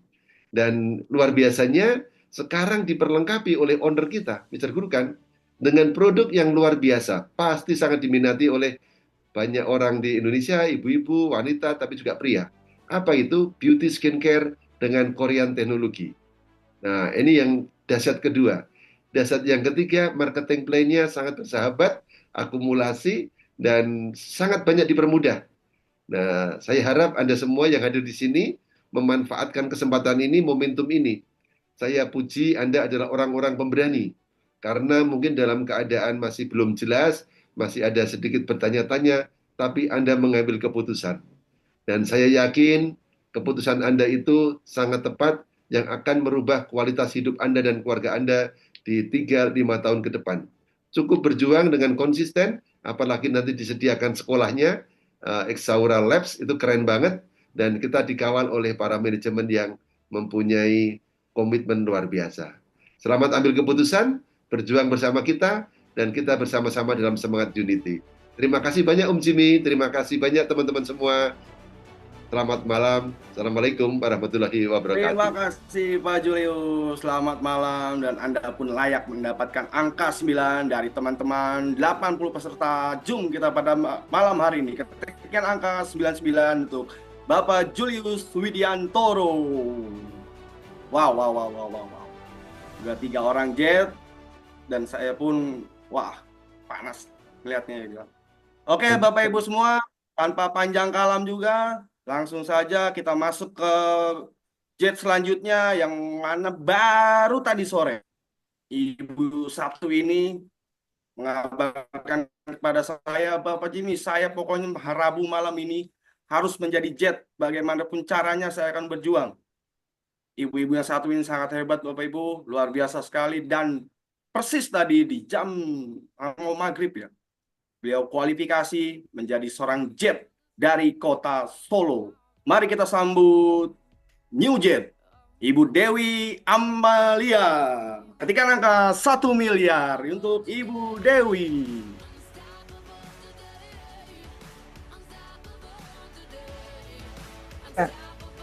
Dan luar biasanya, sekarang diperlengkapi oleh owner kita, Mr. Gurukan, dengan produk yang luar biasa. Pasti sangat diminati oleh banyak orang di Indonesia, ibu-ibu, wanita, tapi juga pria. Apa itu? Beauty skincare dengan Korean teknologi. Nah, ini yang dahsyat kedua. Dahsyat yang ketiga, marketing plan-nya sangat bersahabat, akumulasi, dan sangat banyak dipermudah. Nah, saya harap Anda semua yang hadir di sini memanfaatkan kesempatan ini, momentum ini. Saya puji Anda adalah orang-orang pemberani, karena mungkin dalam keadaan masih belum jelas, masih ada sedikit bertanya-tanya, tapi Anda mengambil keputusan. Dan saya yakin keputusan Anda itu sangat tepat, yang akan merubah kualitas hidup Anda dan keluarga Anda di 3-5 tahun ke depan. Cukup berjuang dengan konsisten, apalagi nanti disediakan sekolahnya, Eksaura Labs, itu keren banget, dan kita dikawal oleh para manajemen yang mempunyai komitmen luar biasa. Selamat ambil keputusan, berjuang bersama kita, dan kita bersama-sama dalam semangat unity. Terima kasih banyak Om Jimmy, terima kasih banyak teman-teman semua. Selamat malam. Assalamualaikum warahmatullahi wabarakatuh. Terima kasih Pak Julius. Selamat malam, dan Anda pun layak mendapatkan angka 9 dari teman-teman 80 peserta Zoom kita pada malam hari ini. Ketikkan angka 99 untuk Bapak Julius Widiantoro. Wow. Sudah 3 orang jet, dan saya pun panas melihatnya gitu. Oke, Bapak Ibu semua, tanpa panjang kalam juga, langsung saja kita masuk ke jet selanjutnya, yang mana baru tadi sore Ibu Sabtu ini mengabarkan kepada saya, Bapak Jimmy, saya pokoknya Rabu malam ini harus menjadi jet. Bagaimanapun caranya saya akan berjuang. Ibu-ibu yang satu ini sangat hebat, Bapak Ibu, luar biasa sekali. Dan persis tadi di jam maghrib ya, beliau kualifikasi menjadi seorang jet dari kota Solo. Mari kita sambut New Jet, Ibu Dewi Amalia. Ketikkan angka 1 miliar untuk Ibu Dewi.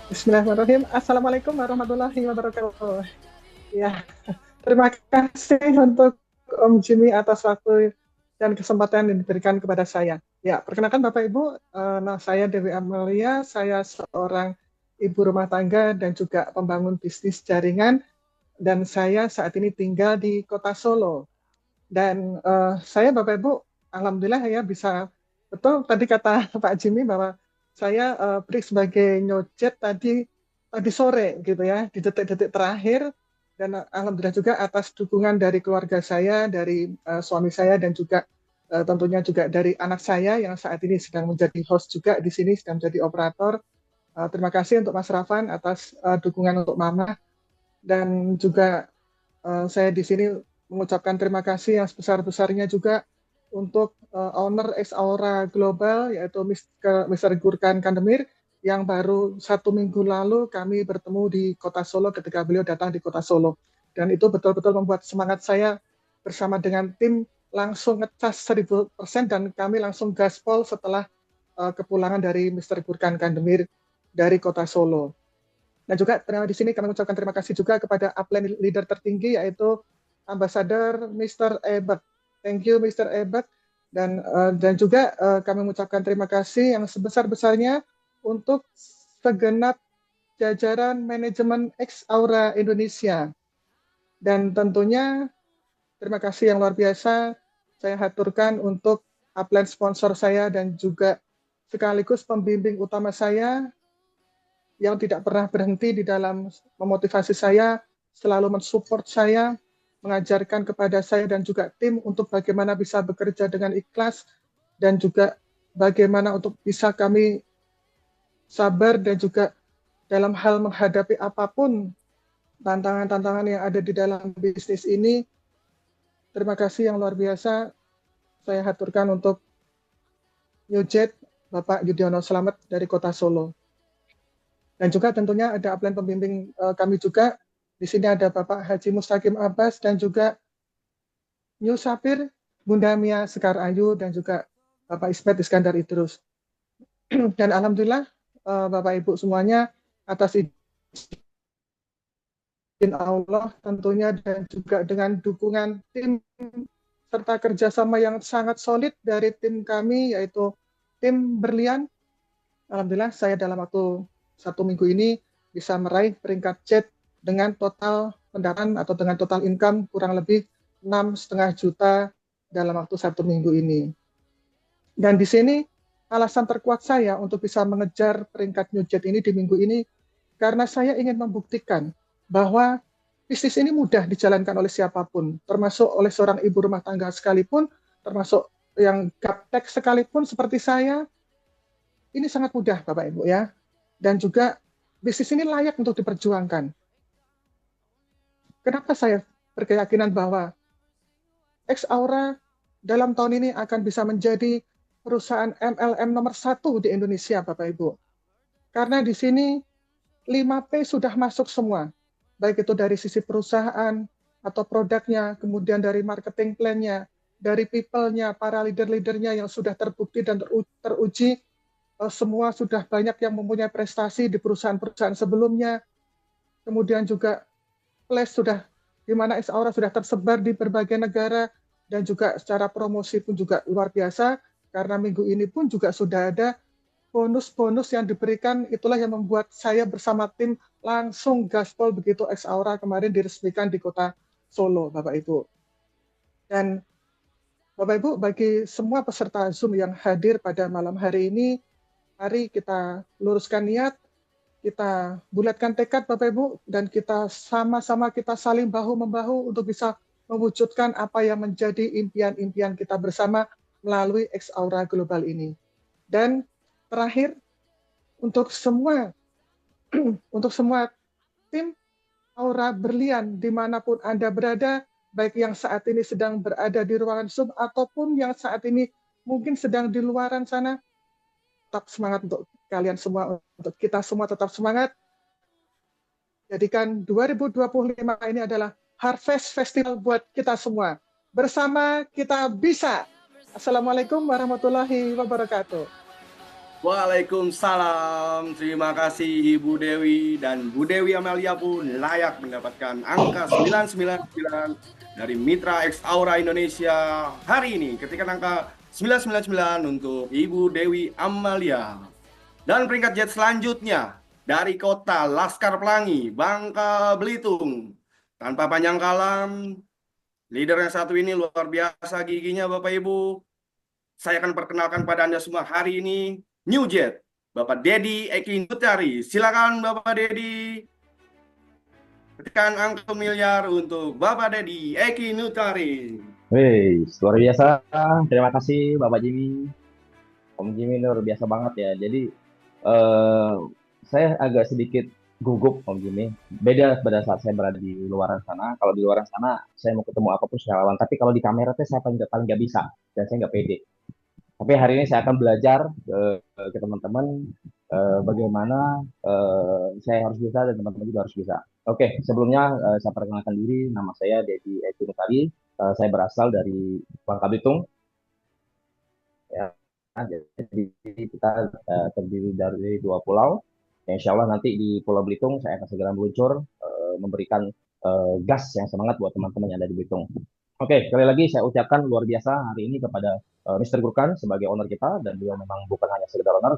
Bismillahirrahmanirrahim. Assalamualaikum warahmatullahi wabarakatuh. Ya, terima kasih untuk Om Jimmy atas waktu dan kesempatan yang diberikan kepada saya. Ya, perkenalkan Bapak Ibu, saya Dewi Amalia, saya seorang ibu rumah tangga dan juga pembangun bisnis jaringan dan saya saat ini tinggal di kota Solo. Dan saya Bapak Ibu, alhamdulillah ya bisa, betul tadi kata Pak Jimmy bahwa saya break sebagai nyojed tadi sore gitu ya, di detik-detik terakhir. Dan alhamdulillah juga atas dukungan dari keluarga saya, dari suami saya, dan juga tentunya juga dari anak saya yang saat ini sedang menjadi host juga di sini, sedang menjadi operator. Terima kasih untuk Mas Rafan atas dukungan untuk Mama, dan juga saya di sini mengucapkan terima kasih yang sebesar-besarnya juga untuk owner Ex Aura Global, yaitu Mr. Gurkan Kandemir, yang baru 1 minggu lalu kami bertemu di kota Solo ketika beliau datang di kota Solo. Dan itu betul-betul membuat semangat saya bersama dengan tim langsung ngecas 1000%, dan kami langsung gaspol setelah kepulangan dari Mr. Gurkan Kandemir dari kota Solo. Dan juga di sini kami mengucapkan terima kasih juga kepada upline leader tertinggi, yaitu Ambassador Mr. Ebert. Thank you Mr. Ebert. Dan juga kami mengucapkan terima kasih yang sebesar-besarnya untuk segenap jajaran manajemen Ex Aura Indonesia. Dan tentunya terima kasih yang luar biasa saya haturkan untuk upline sponsor saya dan juga sekaligus pembimbing utama saya yang tidak pernah berhenti di dalam memotivasi saya, selalu mensupport saya, mengajarkan kepada saya dan juga tim untuk bagaimana bisa bekerja dengan ikhlas, dan juga bagaimana untuk bisa kami sabar dan juga dalam hal menghadapi apapun tantangan-tantangan yang ada di dalam bisnis ini. Terima kasih yang luar biasa saya haturkan untuk Nyojed Bapak Yudhoyono Slamet dari kota Solo. Dan juga tentunya ada upline pembimbing kami juga. Di sini ada Bapak Haji Mustaqim Abbas dan juga New Sapir, Bunda Mia Sekar Ayu, dan juga Bapak Ismet Iskandar Idrus. Dan alhamdulillah Bapak Ibu semuanya atas izin Allah tentunya, dan juga dengan dukungan tim serta kerjasama yang sangat solid dari tim kami, yaitu tim Berlian. Alhamdulillah saya dalam waktu 1 minggu ini bisa meraih peringkat C dengan total pendapatan atau dengan total income kurang lebih 6,5 juta dalam waktu 1 minggu ini. Dan di sini alasan terkuat saya untuk bisa mengejar peringkat New Jet ini di minggu ini karena saya ingin membuktikan bahwa bisnis ini mudah dijalankan oleh siapapun, termasuk oleh seorang ibu rumah tangga sekalipun, termasuk yang gaptek sekalipun seperti saya. Ini sangat mudah Bapak Ibu ya. Dan juga bisnis ini layak untuk diperjuangkan. Kenapa saya berkeyakinan bahwa Ex Aura dalam tahun ini akan bisa menjadi perusahaan MLM nomor 1 di Indonesia, Bapak Ibu. Karena di sini 5P sudah masuk semua. Baik itu dari sisi perusahaan atau produknya, kemudian dari marketing plan-nya, dari people-nya, para leader-leadernya yang sudah terbukti dan teruji. Semua sudah banyak yang mempunyai prestasi di perusahaan-perusahaan sebelumnya. Kemudian juga Flash sudah, di mana Ex Aura sudah tersebar di berbagai negara, dan juga secara promosi pun juga luar biasa, karena minggu ini pun juga sudah ada bonus-bonus yang diberikan. Itulah yang membuat saya bersama tim langsung gaspol begitu Ex Aura kemarin diresmikan di kota Solo, Bapak Ibu. Dan Bapak Ibu, bagi semua peserta Zoom yang hadir pada malam hari ini, mari kita luruskan niat, kita bulatkan tekad Bapak Ibu, dan kita sama-sama kita saling bahu-membahu untuk bisa mewujudkan apa yang menjadi impian-impian kita bersama melalui Ex Aura Global ini. Dan terakhir, untuk semua tim Aura Berlian dimanapun Anda berada, baik yang saat ini sedang berada di ruangan Zoom ataupun yang saat ini mungkin sedang di luaran sana, tetap semangat untuk kalian semua, untuk kita semua tetap semangat. Jadikan 2025 ini adalah Harvest Festival buat kita semua. Bersama kita bisa. Assalamualaikum warahmatullahi wabarakatuh. Waalaikumsalam. Terima kasih Ibu Dewi, dan Bu Dewi Amalia pun layak mendapatkan angka 999 dari Mitra Ex Aura Indonesia hari ini. Ketikkan angka 999 untuk Ibu Dewi Amalia. Dan peringkat jet selanjutnya dari kota Laskar Pelangi, Bangka Belitung, Tanpa panjang kalam, leader yang satu ini luar biasa giginya Bapak Ibu. Saya akan perkenalkan pada Anda semua hari ini New Jet, Bapak Dedi Eki Nutari. Silakan Bapak Dedi. Tekan angka miliar untuk Bapak Dedi Eki Nutari. Wih, luar biasa. Terima kasih Bapak Jimmy. Om Jimmy luar biasa banget ya. Jadi eh, saya agak sedikit gugup Om Jimmy. Beda pada saat saya berada di luar sana. Kalau di luar sana saya mau ketemu apapun saya lawan. Tapi kalau di kamera tuh saya paling nggak bisa dan saya nggak pede. Tapi hari ini saya akan belajar ke teman-teman bagaimana saya harus bisa dan teman-teman juga harus bisa. Oke, sebelumnya saya perkenalkan diri. Nama saya Dedi Eki Nutari. Saya berasal dari Bangka Belitung. Ya, jadi kita terdiri dari dua pulau. Ya, insya Allah nanti di Pulau Belitung saya akan segera meluncur memberikan gas yang semangat buat teman-teman yang ada di Belitung. Oke, sekali lagi saya ucapkan luar biasa hari ini kepada Mr. Gurkan sebagai owner kita dan beliau memang bukan hanya sekedar owner,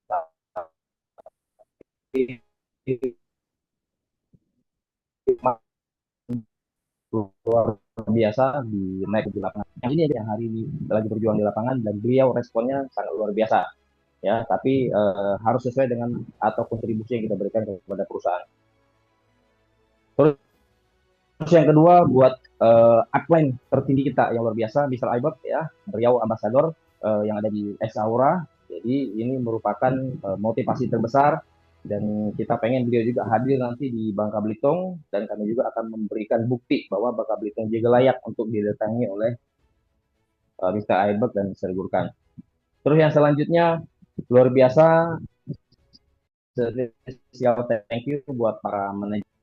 tapi luar biasa di naik di lapangan. Yang ini yang hari ini lagi berjuang di lapangan dan beliau responnya sangat luar biasa ya. Tapi harus sesuai dengan atau kontribusi yang kita berikan kepada perusahaan. Terus yang kedua buat upline tertinggi kita yang luar biasa, Mr. Aibot ya, Riau Ambassador yang ada di Ex-Aura. Jadi ini merupakan motivasi terbesar dan kita pengen beliau juga hadir nanti di Bangka Belitung dan kami juga akan memberikan bukti bahwa Bangka Belitung juga layak untuk didatangi oleh Mr. Aibot dan Mr. Gurkan. Terus yang selanjutnya luar biasa spesial thank you buat para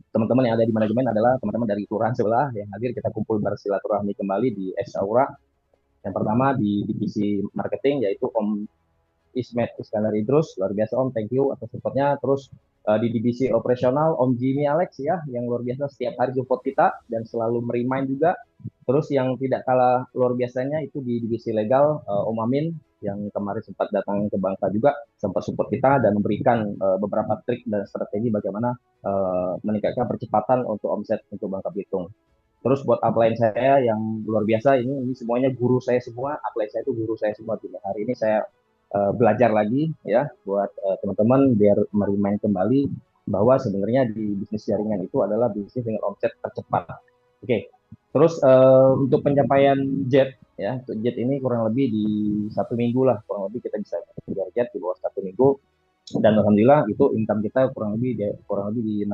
teman-teman yang ada di manajemen adalah teman-teman dari kelurahan sebelah yang hadir kita kumpul bersilaturahmi kembali di Ex-Aura. Yang pertama di divisi marketing yaitu Om Ismet Iskandar Idrus, luar biasa Om, thank you atas supportnya. Terus di divisi operasional Om Jimmy Alex ya, yang luar biasa setiap hari support kita dan selalu merimain juga. Terus yang tidak kalah luar biasanya itu di divisi legal Om Amin yang kemarin sempat datang ke Bangka juga, sempat support kita dan memberikan beberapa trik dan strategi bagaimana meningkatkan percepatan untuk omset untuk Bangka Belitung. Terus buat upline saya yang luar biasa ini semuanya guru saya semua, upline saya itu guru saya semua. Hari ini saya belajar lagi ya buat teman-teman biar merimain kembali bahwa sebenarnya di bisnis jaringan itu adalah bisnis dengan omset tercepat. Oke. Terus untuk pencapaian jet ya, jet ini kurang lebih di 1 minggu lah, kurang lebih kita bisa kejar jet di bawah 1 minggu dan alhamdulillah itu income kita kurang lebih di 5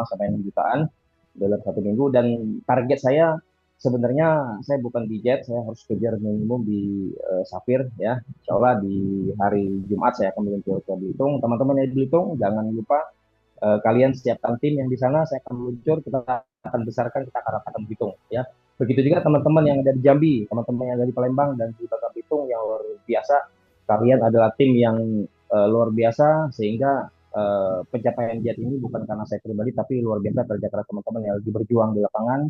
sampai 6 jutaan dalam 1 minggu dan target saya sebenarnya saya bukan di jet, saya harus kejar minimum di Safir ya. Insya Allah di hari Jumat saya akan meluncur ke Belitung. Teman-teman yang di Belitung jangan lupa kalian siapkan tim yang di sana, saya akan meluncur, kita akan besarkan, kita akan ratakan Belitung ya. Begitu juga teman-teman yang ada di Jambi, teman-teman yang ada di Palembang dan di Bangka Belitung yang luar biasa. Kalian adalah tim yang luar biasa sehingga pencapaian jet ini bukan karena saya pribadi tapi luar biasa kerja keras teman-teman yang lagi berjuang di lapangan.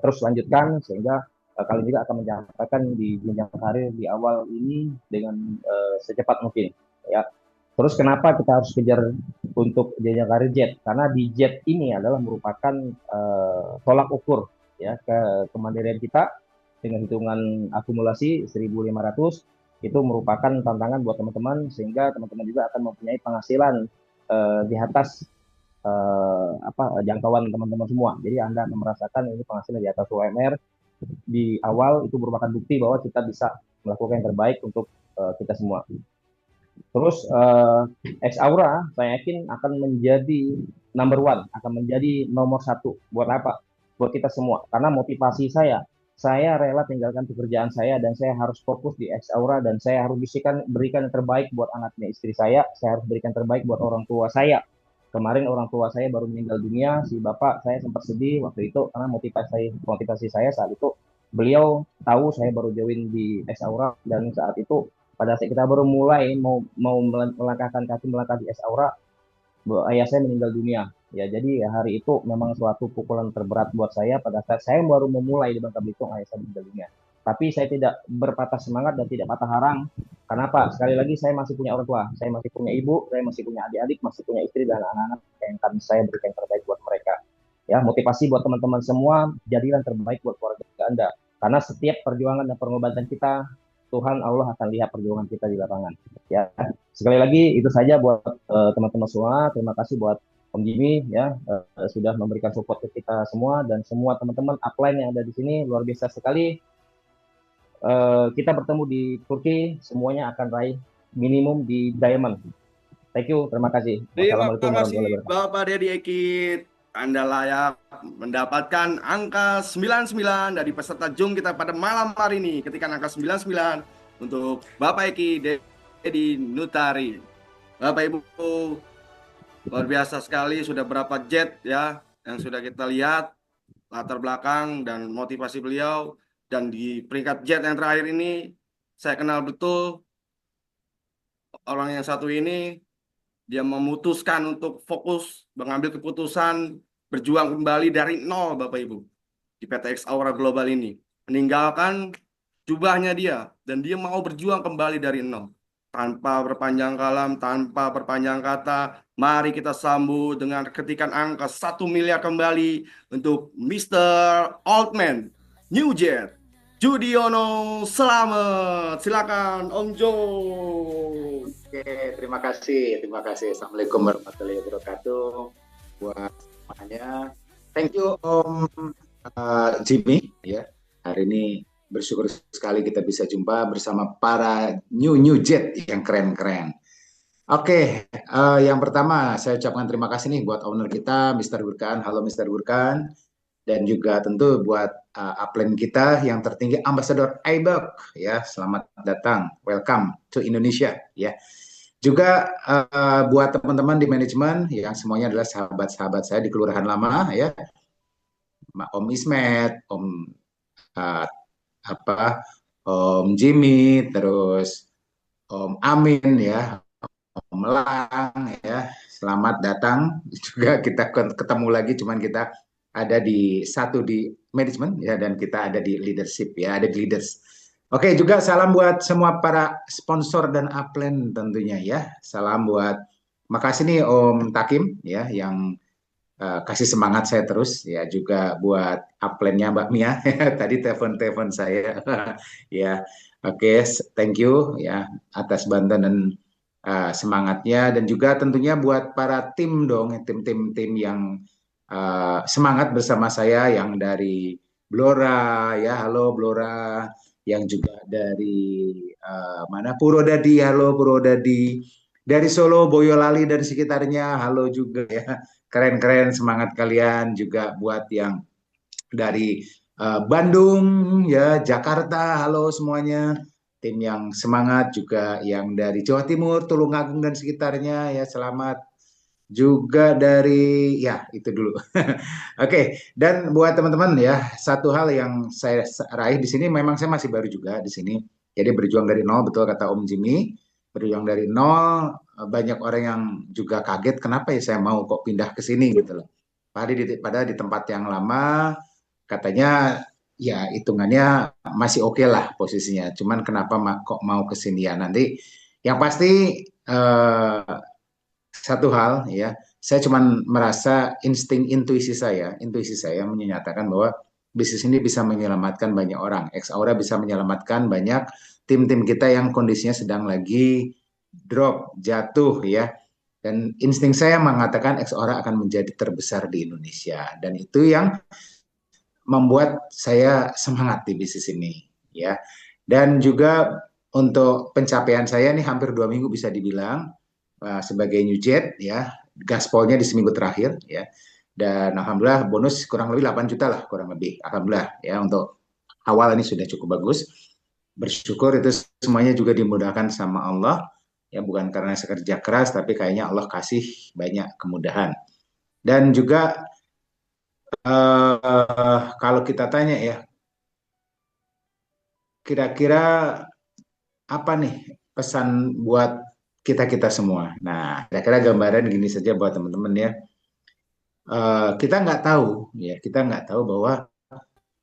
Terus lanjutkan sehingga kalian juga akan mencapai di jenjang karir di awal ini dengan secepat mungkin ya. Terus kenapa kita harus kejar untuk jenjang karir jet? Karena di jet ini adalah merupakan tolak ukur ya kemandirian kita dengan hitungan akumulasi 1.500 itu merupakan tantangan buat teman-teman sehingga teman-teman juga akan mempunyai penghasilan di atas jangkauan teman-teman semua. Jadi Anda akan merasakan ini penghasilan di atas UMR di awal itu merupakan bukti bahwa kita bisa melakukan yang terbaik untuk kita semua. Terus Ex-Aura saya yakin akan menjadi number one, akan menjadi nomor 1. Buat apa? Buat kita semua. Karena motivasi saya rela tinggalkan pekerjaan saya dan saya harus fokus di Ex-Aura dan saya harus berikan yang terbaik buat anaknya istri saya harus berikan yang terbaik buat orang tua saya. Kemarin orang tua saya baru meninggal dunia, si bapak saya sempat sedih waktu itu karena motivasi saya saat itu beliau tahu saya baru join di Ex-Aura dan saat itu pada saat kita baru mulai mau melangkahkan kaki melangkah di Ex-Aura, ayah saya meninggal dunia. Ya jadi hari itu memang suatu pukulan terberat buat saya pada saat saya baru memulai di Bangka Belitung ayah saya meninggal dunia. Tapi saya tidak berpatah semangat dan tidak patah harang. Kenapa? Sekali lagi saya masih punya orang tua, saya masih punya ibu, saya masih punya adik-adik, masih punya istri dan anak-anak yang akan saya berikan yang terbaik buat mereka. Ya, motivasi buat teman-teman semua, jadilah yang terbaik buat keluarga Anda. Karena setiap perjuangan dan pengobatan kita, Tuhan Allah akan lihat perjuangan kita di lapangan. Ya, sekali lagi itu saja buat teman-teman semua. Terima kasih buat Om Jimmy ya sudah memberikan support ke kita semua dan semua teman-teman upline yang ada di sini luar biasa sekali. Kita bertemu di Turki, semuanya akan raih minimum di Diamond. Thank you, terima kasih. Terima Wassalamualaikum kasih warahmatullahi wabarakatuh. Bapak Dedi Ekit. Anda layak mendapatkan angka 99 dari peserta Zoom kita pada malam hari ini. Ketikan angka 99 untuk Bapak Eki Dedi Nutari. Bapak Ibu, luar biasa sekali, sudah berapa jet ya yang sudah kita lihat latar belakang dan motivasi beliau. Dan di peringkat jet yang terakhir ini, saya kenal betul orang yang satu ini. Dia memutuskan untuk fokus, mengambil keputusan, berjuang kembali dari nol, Bapak Ibu. Di PT X Aura Global ini. Meninggalkan jubahnya dia. Dan dia mau berjuang kembali dari nol. Tanpa berpanjang kalam, tanpa berpanjang kata, mari kita sambut dengan ketikan angka 1 miliar kembali untuk Mr. Altman, New Jet, Judiono. Selamat. Silakan Om Jo. Oke, terima kasih. Assalamualaikum warahmatullahi wabarakatuh. Buat semuanya, thank you Om Jimmy. Ya, hari ini bersyukur sekali kita bisa jumpa bersama para new jet yang keren-keren. Oke, yang pertama saya ucapkan terima kasih nih buat owner kita, Mr. Gurkan. Halo Mr. Gurkan. Dan juga tentu buat upline kita yang tertinggi, Ambassador Aibak, ya, selamat datang, welcome to Indonesia, ya. Juga buat teman-teman di manajemen yang semuanya adalah sahabat-sahabat saya di Kelurahan Lama, ya, Om Ismet, Om Jimmy, terus Om Amin, ya, Om Lang, ya, selamat datang. Juga kita ketemu lagi, cuman kita ada di manajemen ya, dan kita ada di leadership ya, ada di leaders. Oke, juga salam buat semua para sponsor dan upline tentunya ya. Salam buat, makasih nih Om Takim ya yang kasih semangat saya terus ya, juga buat upline-nya Mbak Mia tadi telepon saya ya. Oke, thank you ya atas bantuan dan semangatnya, dan juga tentunya buat para tim dong, tim yang semangat bersama saya, yang dari Blora ya, halo Blora, yang juga dari Purwodadi, halo Purwodadi, dari Solo, Boyolali dan sekitarnya, halo juga ya, keren-keren semangat kalian. Juga buat yang dari Bandung ya, Jakarta, halo semuanya, tim yang semangat. Juga yang dari Jawa Timur, Tulungagung dan sekitarnya ya, selamat. Juga dari, ya itu dulu. Oke, dan buat teman-teman ya, satu hal yang saya raih di sini, memang saya masih baru juga di sini, jadi berjuang dari nol, betul kata Om Jimmy, berjuang dari nol. Banyak orang yang juga kaget kenapa ya saya mau kok pindah ke sini gitu loh. Padahal di tempat yang lama katanya ya hitungannya masih oke lah posisinya, cuman kenapa kok mau ke sini ya. Nanti yang pasti satu hal ya, saya cuman merasa intuisi saya menyatakan bahwa bisnis ini bisa menyelamatkan banyak orang. X Aura bisa menyelamatkan banyak tim-tim kita yang kondisinya sedang lagi drop, jatuh ya. Dan insting saya mengatakan X Aura akan menjadi terbesar di Indonesia, dan itu yang membuat saya semangat di bisnis ini ya. Dan juga untuk pencapaian saya nih hampir 2 minggu bisa dibilang sebagai new jet ya, gaspolnya di seminggu terakhir ya, dan alhamdulillah bonus kurang lebih 8 juta lah, kurang lebih, alhamdulillah ya, untuk awal ini sudah cukup bagus. Bersyukur itu semuanya juga dimudahkan sama Allah ya, bukan karena saya kerja keras, tapi kayaknya Allah kasih banyak kemudahan. Dan juga kalau kita tanya ya, kira-kira apa nih pesan buat kita semua. Nah, kira-kira gambaran gini saja buat teman-teman ya. Kita nggak tahu bahwa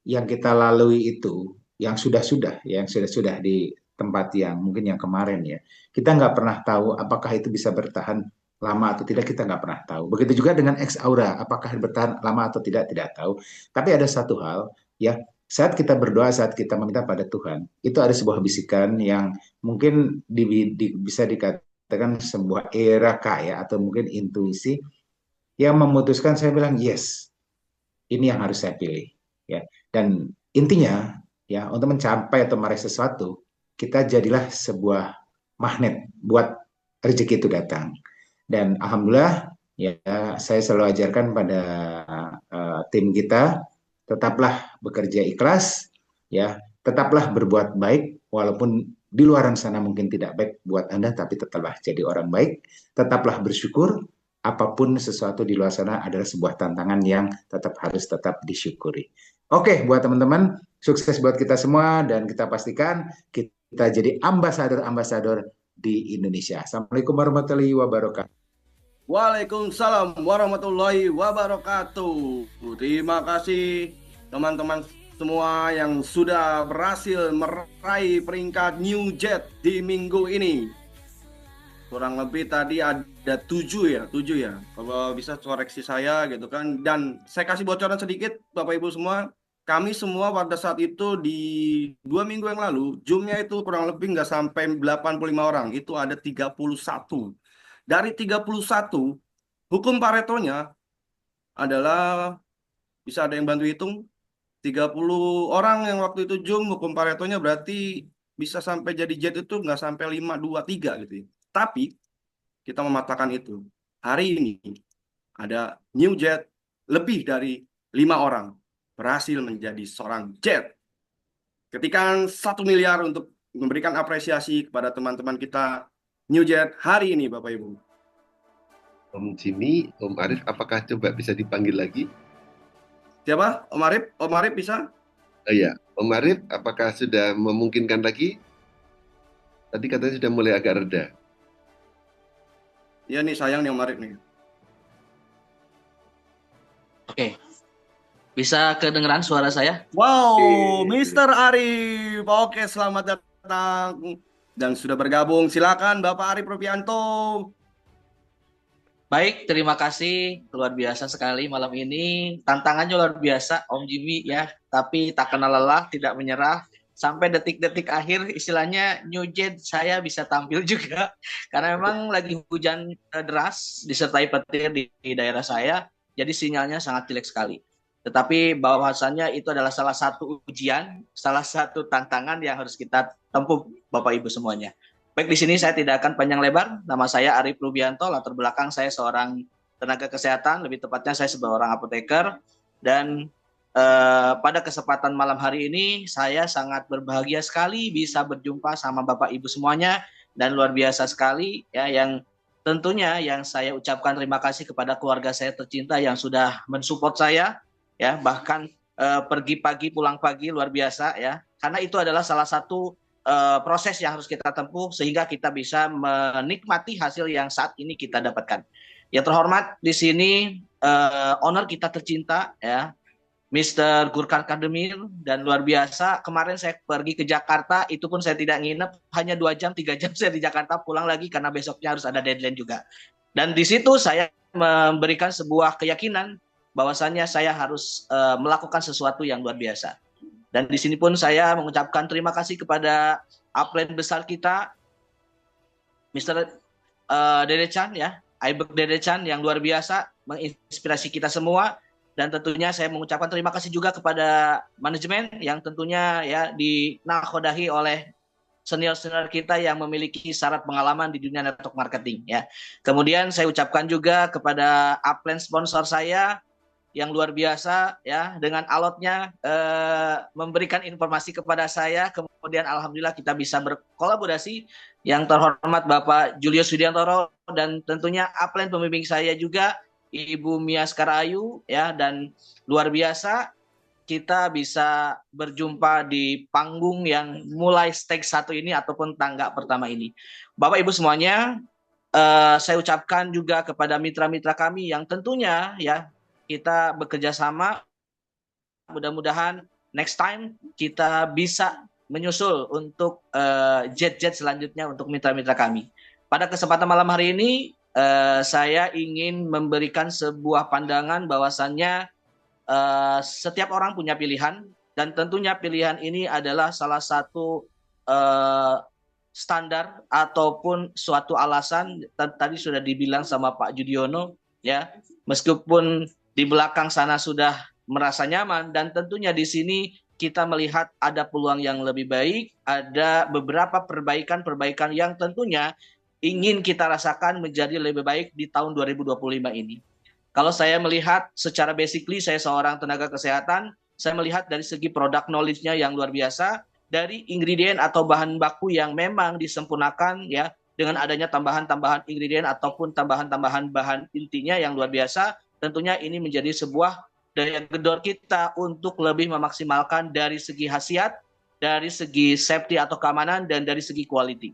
yang kita lalui itu yang sudah-sudah, yang sudah-sudah di tempat yang mungkin yang kemarin ya. Kita nggak pernah tahu apakah itu bisa bertahan lama atau tidak, kita nggak pernah tahu. Begitu juga dengan ex aura, apakah bertahan lama atau tidak tahu. Tapi ada satu hal ya, saat kita berdoa, saat kita meminta pada Tuhan, itu ada sebuah bisikan yang mungkin bisa dikatakan sebuah era ya, atau mungkin intuisi yang memutuskan saya bilang yes, ini yang harus saya pilih ya. Dan intinya ya, untuk mencapai atau meraih sesuatu, kita jadilah sebuah magnet buat rezeki itu datang. Dan alhamdulillah ya, saya selalu ajarkan pada tim kita, tetaplah bekerja ikhlas ya, tetaplah berbuat baik walaupun di luar sana mungkin tidak baik buat Anda, tapi tetaplah jadi orang baik, tetaplah bersyukur. Apapun sesuatu di luar sana adalah sebuah tantangan yang harus tetap disyukuri. Oke, buat teman-teman, sukses buat kita semua, dan kita pastikan kita jadi ambasador di Indonesia. Assalamualaikum warahmatullahi wabarakatuh. Waalaikumsalam warahmatullahi wabarakatuh. Terima kasih teman-teman semua yang sudah berhasil meraih peringkat New Jet di minggu ini. Kurang lebih tadi ada 7 ya. Kalau bisa koreksi saya gitu kan. Dan saya kasih bocoran sedikit Bapak Ibu semua. Kami semua pada saat itu di 2 minggu yang lalu, Zoom-nya itu kurang lebih nggak sampai 85 orang. Itu ada 31. Dari 31, hukum Paretonya adalah, bisa ada yang bantu hitung, 30 orang yang waktu itu Zoom, hukum Paretonya berarti bisa sampai jadi jet itu nggak sampai 5, 2, 3 gitu ya. Tapi kita mematahkan itu. Hari ini ada New Jet, lebih dari 5 orang berhasil menjadi seorang jet. Ketikan 1 miliar untuk memberikan apresiasi kepada teman-teman kita New Jet hari ini, Bapak Ibu. Om Jimmy, Om Arif, apakah coba bisa dipanggil lagi? Siapa? Om Arif? Om Arif bisa? Oh iya, Om Arif, apakah sudah memungkinkan lagi? Tadi katanya sudah mulai agak reda. Iya nih, sayang nih Om Arif nih. Oke. Bisa kedengeran suara saya? Wow, Mr. Arif. Oke, selamat datang. Dan sudah bergabung. Silakan Bapak Arif Rupianto. Baik, terima kasih. Luar biasa sekali malam ini. Tantangannya luar biasa, Om Jimmy ya. Tapi tak kenal lelah, tidak menyerah. Sampai detik-detik akhir, istilahnya New Jet saya bisa tampil juga. Karena memang lagi hujan deras, disertai petir di daerah saya. Jadi sinyalnya sangat jelek sekali. Tetapi bahwasannya itu adalah salah satu ujian, salah satu tantangan yang harus kita tempuh Bapak Ibu semuanya. Baik, di sini saya tidak akan panjang lebar. Nama saya Arif Rubianto, latar belakang saya seorang tenaga kesehatan, lebih tepatnya saya seorang apoteker. Dan pada kesempatan malam hari ini saya sangat berbahagia sekali bisa berjumpa sama Bapak Ibu semuanya, dan luar biasa sekali ya, yang tentunya yang saya ucapkan terima kasih kepada keluarga saya tercinta yang sudah mensupport saya ya, bahkan pergi pagi pulang pagi, luar biasa ya, karena itu adalah salah satu proses yang harus kita tempuh sehingga kita bisa menikmati hasil yang saat ini kita dapatkan. Yang terhormat di sini owner kita tercinta ya, Mr. Gurkan Kardemir, dan luar biasa kemarin saya pergi ke Jakarta, itu pun saya tidak nginep, hanya 2 jam 3 jam saya di Jakarta, pulang lagi karena besoknya harus ada deadline juga. Dan di situ saya memberikan sebuah keyakinan bahwasannya saya harus melakukan sesuatu yang luar biasa. Dan di sini pun saya mengucapkan terima kasih kepada upline besar kita, Mr. Dede Chan ya, Aibek Dede Chan yang luar biasa menginspirasi kita semua. Dan tentunya saya mengucapkan terima kasih juga kepada manajemen yang tentunya ya dinakodahi oleh senior-senior kita yang memiliki syarat pengalaman di dunia network marketing ya. Kemudian saya ucapkan juga kepada upline sponsor saya yang luar biasa ya, dengan alotnya memberikan informasi kepada saya. Kemudian alhamdulillah kita bisa berkolaborasi. Yang terhormat Bapak Julius Widiantoro, dan tentunya upline pembimbing saya juga Ibu Mia Skarayu ya, dan luar biasa kita bisa berjumpa di panggung yang mulai stage 1 ini ataupun tangga pertama ini. Bapak Ibu semuanya, saya ucapkan juga kepada mitra-mitra kami yang tentunya ya kita bekerja sama, mudah-mudahan next time kita bisa menyusul untuk jet-jet selanjutnya untuk mitra-mitra kami. Pada kesempatan malam hari ini, saya ingin memberikan sebuah pandangan bahwasannya setiap orang punya pilihan, dan tentunya pilihan ini adalah salah satu standar ataupun suatu alasan. Tadi sudah dibilang sama Pak Judiono, ya, meskipun di belakang sana sudah merasa nyaman, dan tentunya di sini kita melihat ada peluang yang lebih baik, ada beberapa perbaikan-perbaikan yang tentunya ingin kita rasakan menjadi lebih baik di tahun 2025 ini. Kalau saya melihat secara basically, saya seorang tenaga kesehatan, saya melihat dari segi product knowledge-nya yang luar biasa, dari ingredient atau bahan baku yang memang disempurnakan ya, dengan adanya tambahan-tambahan ingredient ataupun tambahan-tambahan bahan intinya yang luar biasa, tentunya ini menjadi sebuah daya gedor kita untuk lebih memaksimalkan dari segi khasiat, dari segi safety atau keamanan, dan dari segi quality.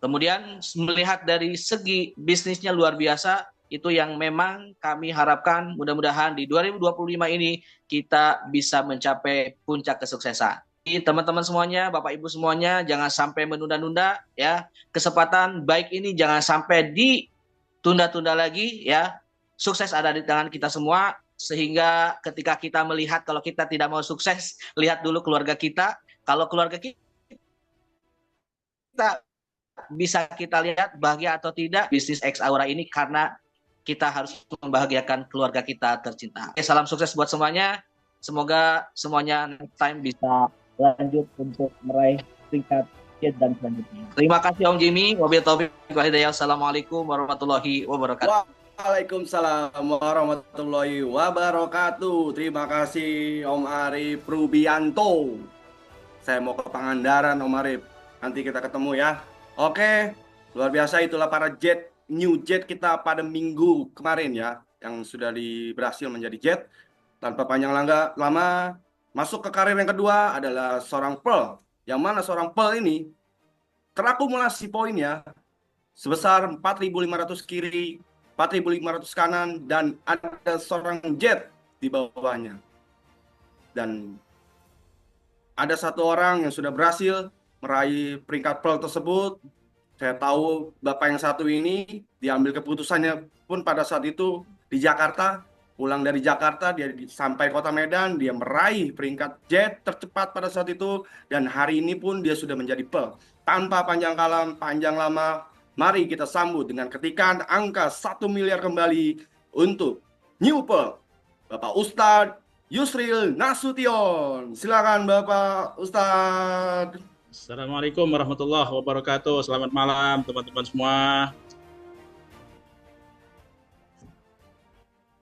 Kemudian melihat dari segi bisnisnya luar biasa, itu yang memang kami harapkan mudah-mudahan di 2025 ini kita bisa mencapai puncak kesuksesan. Teman-teman semuanya, Bapak Ibu semuanya, jangan sampai menunda-nunda ya. Kesempatan baik ini jangan sampai ditunda-tunda lagi ya. Sukses ada di tangan kita semua, sehingga ketika kita melihat kalau kita tidak mau sukses, lihat dulu keluarga kita. Kalau keluarga kita bisa kita lihat bahagia atau tidak bisnis X Aura ini, karena kita harus membahagiakan keluarga kita tercinta. Salam sukses buat semuanya. Semoga semuanya next time bisa lanjut untuk meraih tingkat jet dan selanjutnya. Terima kasih Om Jimmy. Wabillahi taufiq wal hidayah. Assalamualaikum warahmatullahi wabarakatuh. Waalaikumsalam warahmatullahi wabarakatuh. Terima kasih Om Arif Rubianto. Saya mau ke Pangandaran Om Arif. Nanti kita ketemu ya. Oke, luar biasa, itulah para new jet kita pada minggu kemarin ya, yang sudah berhasil menjadi jet. Tanpa panjang lama, masuk ke karir yang kedua adalah seorang Pearl, yang mana seorang Pearl ini terakumulasi poinnya sebesar 4.500 kiri, 4.500 kanan, dan ada seorang jet di bawahnya. Dan ada satu orang yang sudah berhasil meraih peringkat Pearl tersebut. Saya tahu Bapak yang satu ini diambil keputusannya pun pada saat itu di Jakarta. Pulang dari Jakarta, dia sampai kota Medan, dia meraih peringkat jet tercepat pada saat itu. Dan hari ini pun dia sudah menjadi Pearl. Tanpa panjang lama, mari kita sambut dengan ketikan angka 1 miliar kembali untuk New Pearl, Bapak Ustadz Yusril Nasution. Silakan Bapak Ustadz. Assalamualaikum warahmatullahi wabarakatuh. Selamat malam teman-teman semua.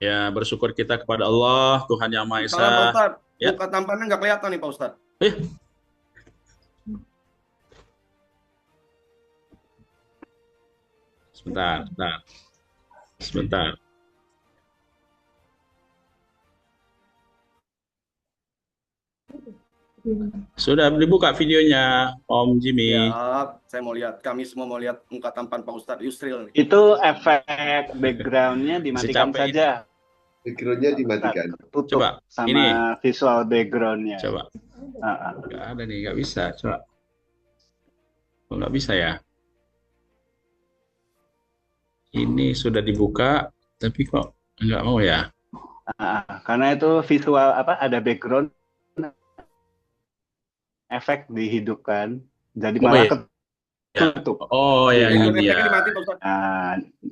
Ya, bersyukur kita kepada Allah, Tuhan Yang Maha Esa. Salam Pak Ustadz. Ya. Muka tampannya nggak kelihatan nih Pak Ustadz. Sebentar. Sudah dibuka videonya, Om Jimmy. Ya, saya mau lihat. Kami semua mau lihat muka tampan Pak Ustadz Yusril nih. Itu efek background-nya dimatikan saja. Background-nya dimatikan. Tutup Coba, sama ini. visual background-nya. Coba. Nggak ada nih, nggak bisa. Coba. Oh, nggak bisa ya? Ini sudah dibuka, tapi kok nggak mau ya? Karena itu visual ada background, efek dihidupkan, jadi malah ketutup. Oh ya, ini dia.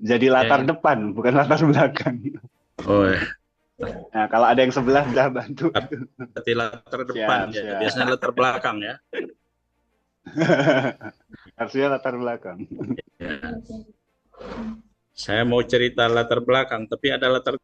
Jadi latar depan, bukan latar belakang. Oh ya. Nah, kalau ada yang sebelah sudah bantu. Berarti latar depan ya. Siap. Biasanya latar belakang ya. Harusnya latar belakang. Ya. Saya mau cerita latar belakang, tapi ada latar.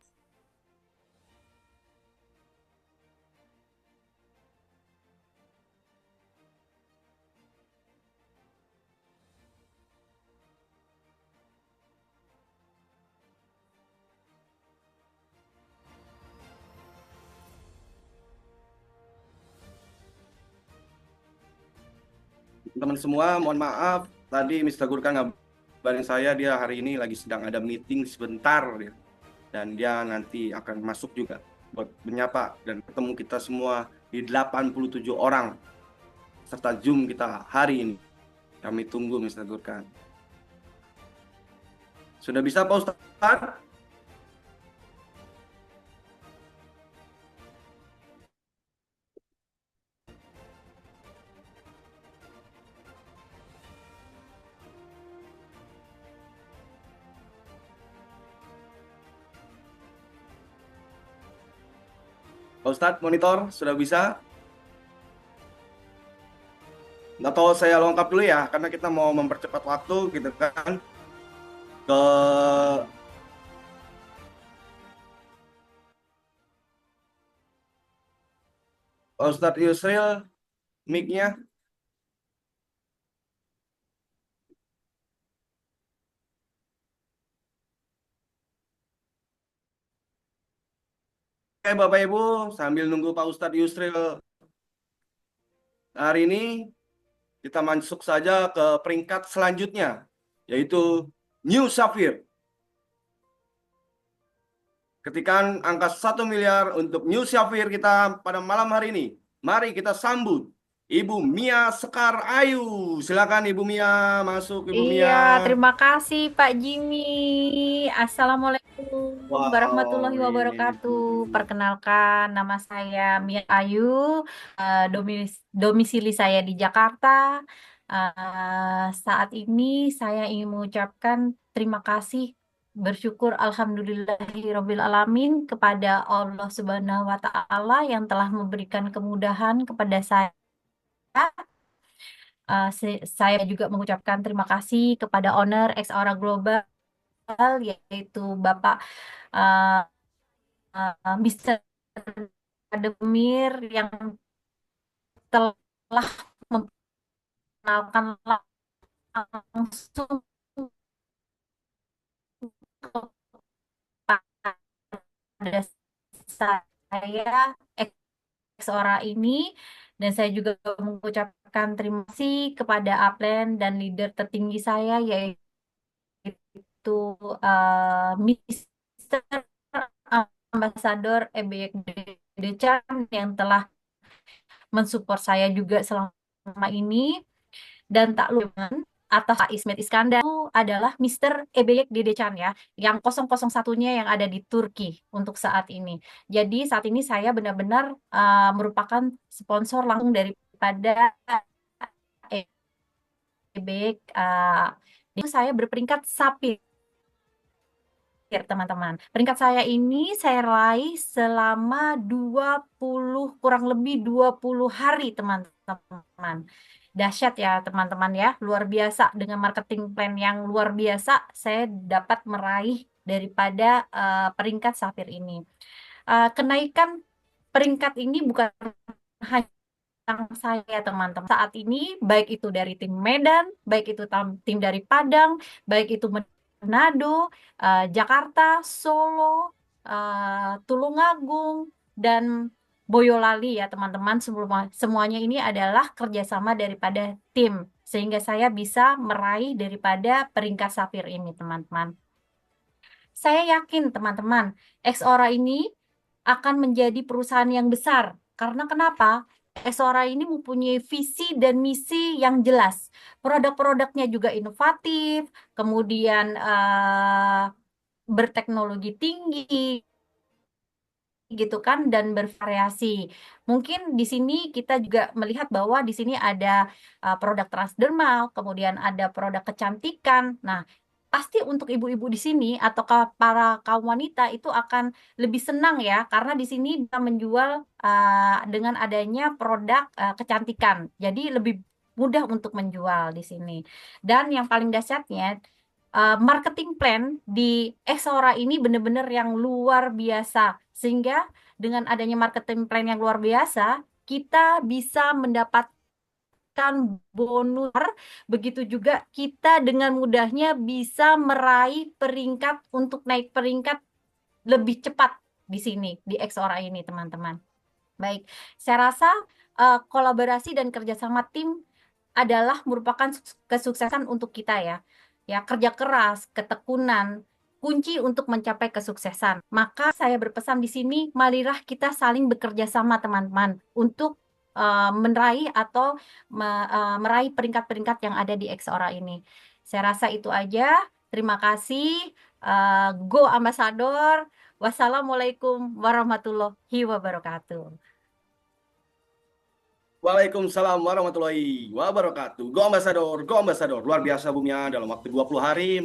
Teman semua, mohon maaf. Tadi Mr. Gurkan ngabarin saya, dia hari ini lagi sedang ada meeting sebentar. Dan dia nanti akan masuk juga buat menyapa dan ketemu kita semua di 87 orang serta Zoom kita hari ini. Kami tunggu Mr. Gurkan. Sudah bisa Pak Ustadz? Pak Ustadz, monitor sudah bisa? Atau saya lengkap dulu ya, karena kita mau mempercepat waktu gitu kan. Ke Pak Ustadz Yusril, mic-nya. Oke Bapak Ibu, sambil nunggu Pak Ustadz Yusril hari ini, kita masuk saja ke peringkat selanjutnya, yaitu New Sapphire. Ketikan angka 1 miliar untuk New Sapphire kita pada malam hari ini. Mari kita sambut Ibu Mia Sekar Ayu. Silakan Ibu Mia, masuk Ibu Mia. Iya, terima kasih Pak Jimmy. Assalamualaikum warahmatullahi wabarakatuh. Perkenalkan, nama saya Mia Ayu. Domisili saya di Jakarta. Saat ini saya ingin mengucapkan terima kasih, bersyukur alhamdulillahirabbil alamin kepada Allah Subhanahu wa taala yang telah memberikan kemudahan kepada saya. Saya juga mengucapkan terima kasih kepada owner X Aura Global, yaitu Bapak Mr. Ademir, yang telah memperkenalkan langsung kepada saya X Aura ini, dan saya juga mengucapkan terima kasih kepada upline dan leader tertinggi saya, yaitu Mr. Ambassador Ebek Decan, yang telah mensupport saya juga selama ini. Dan tak lupa atas Pak Ismet Iskandar itu adalah Mr. Ebek Dedecan ya, yang 001-nya yang ada di Turki untuk saat ini. Jadi saat ini saya benar-benar merupakan sponsor langsung daripada Ebek. Itu saya berperingkat sapir, teman-teman. Peringkat saya ini saya raih selama kurang lebih 20 hari, teman-teman. Dahsyat ya teman-teman ya, luar biasa. Dengan marketing plan yang luar biasa, saya dapat meraih daripada peringkat sapir ini. Kenaikan peringkat ini bukan hanya saya, teman-teman. Saat ini baik itu dari tim Medan, baik itu tim dari Padang, baik itu Manado, Jakarta, Solo, Tulungagung, dan Boyolali ya teman-teman. Semuanya ini adalah kerjasama daripada tim, sehingga saya bisa meraih daripada peringkat sapir ini, teman-teman. Saya yakin teman-teman, X Aura ini akan menjadi perusahaan yang besar. Karena kenapa? X Aura ini mempunyai visi dan misi yang jelas. Produk-produknya juga inovatif, kemudian berteknologi tinggi, gitu kan, dan bervariasi. Mungkin di sini kita juga melihat bahwa di sini ada produk transdermal, kemudian ada produk kecantikan. Nah, pasti untuk ibu-ibu di sini atau para kaum wanita itu akan lebih senang ya, karena di sini bisa menjual dengan adanya produk kecantikan. Jadi lebih mudah untuk menjual di sini. Dan yang paling dahsyatnya, marketing plan di X Aura ini benar-benar yang luar biasa. Sehingga dengan adanya marketing plan yang luar biasa, kita bisa mendapatkan bonus. Begitu juga kita dengan mudahnya bisa meraih peringkat untuk naik peringkat lebih cepat di sini, di X Aura ini, teman-teman. Baik, saya rasa kolaborasi dan kerjasama tim adalah merupakan kesuksesan untuk kita ya. Ya, kerja keras, ketekunan, kunci untuk mencapai kesuksesan. Maka saya berpesan di sini, marilah kita saling bekerja sama teman-teman untuk meraih atau meraih peringkat-peringkat yang ada di Exaura ini. Saya rasa itu aja. Terima kasih. Go Ambassador. Wassalamualaikum warahmatullahi wabarakatuh. Waalaikumsalam warahmatullahi wabarakatuh. Go Ambassador, go Ambassador. Luar biasa Bumia, dalam waktu 20 hari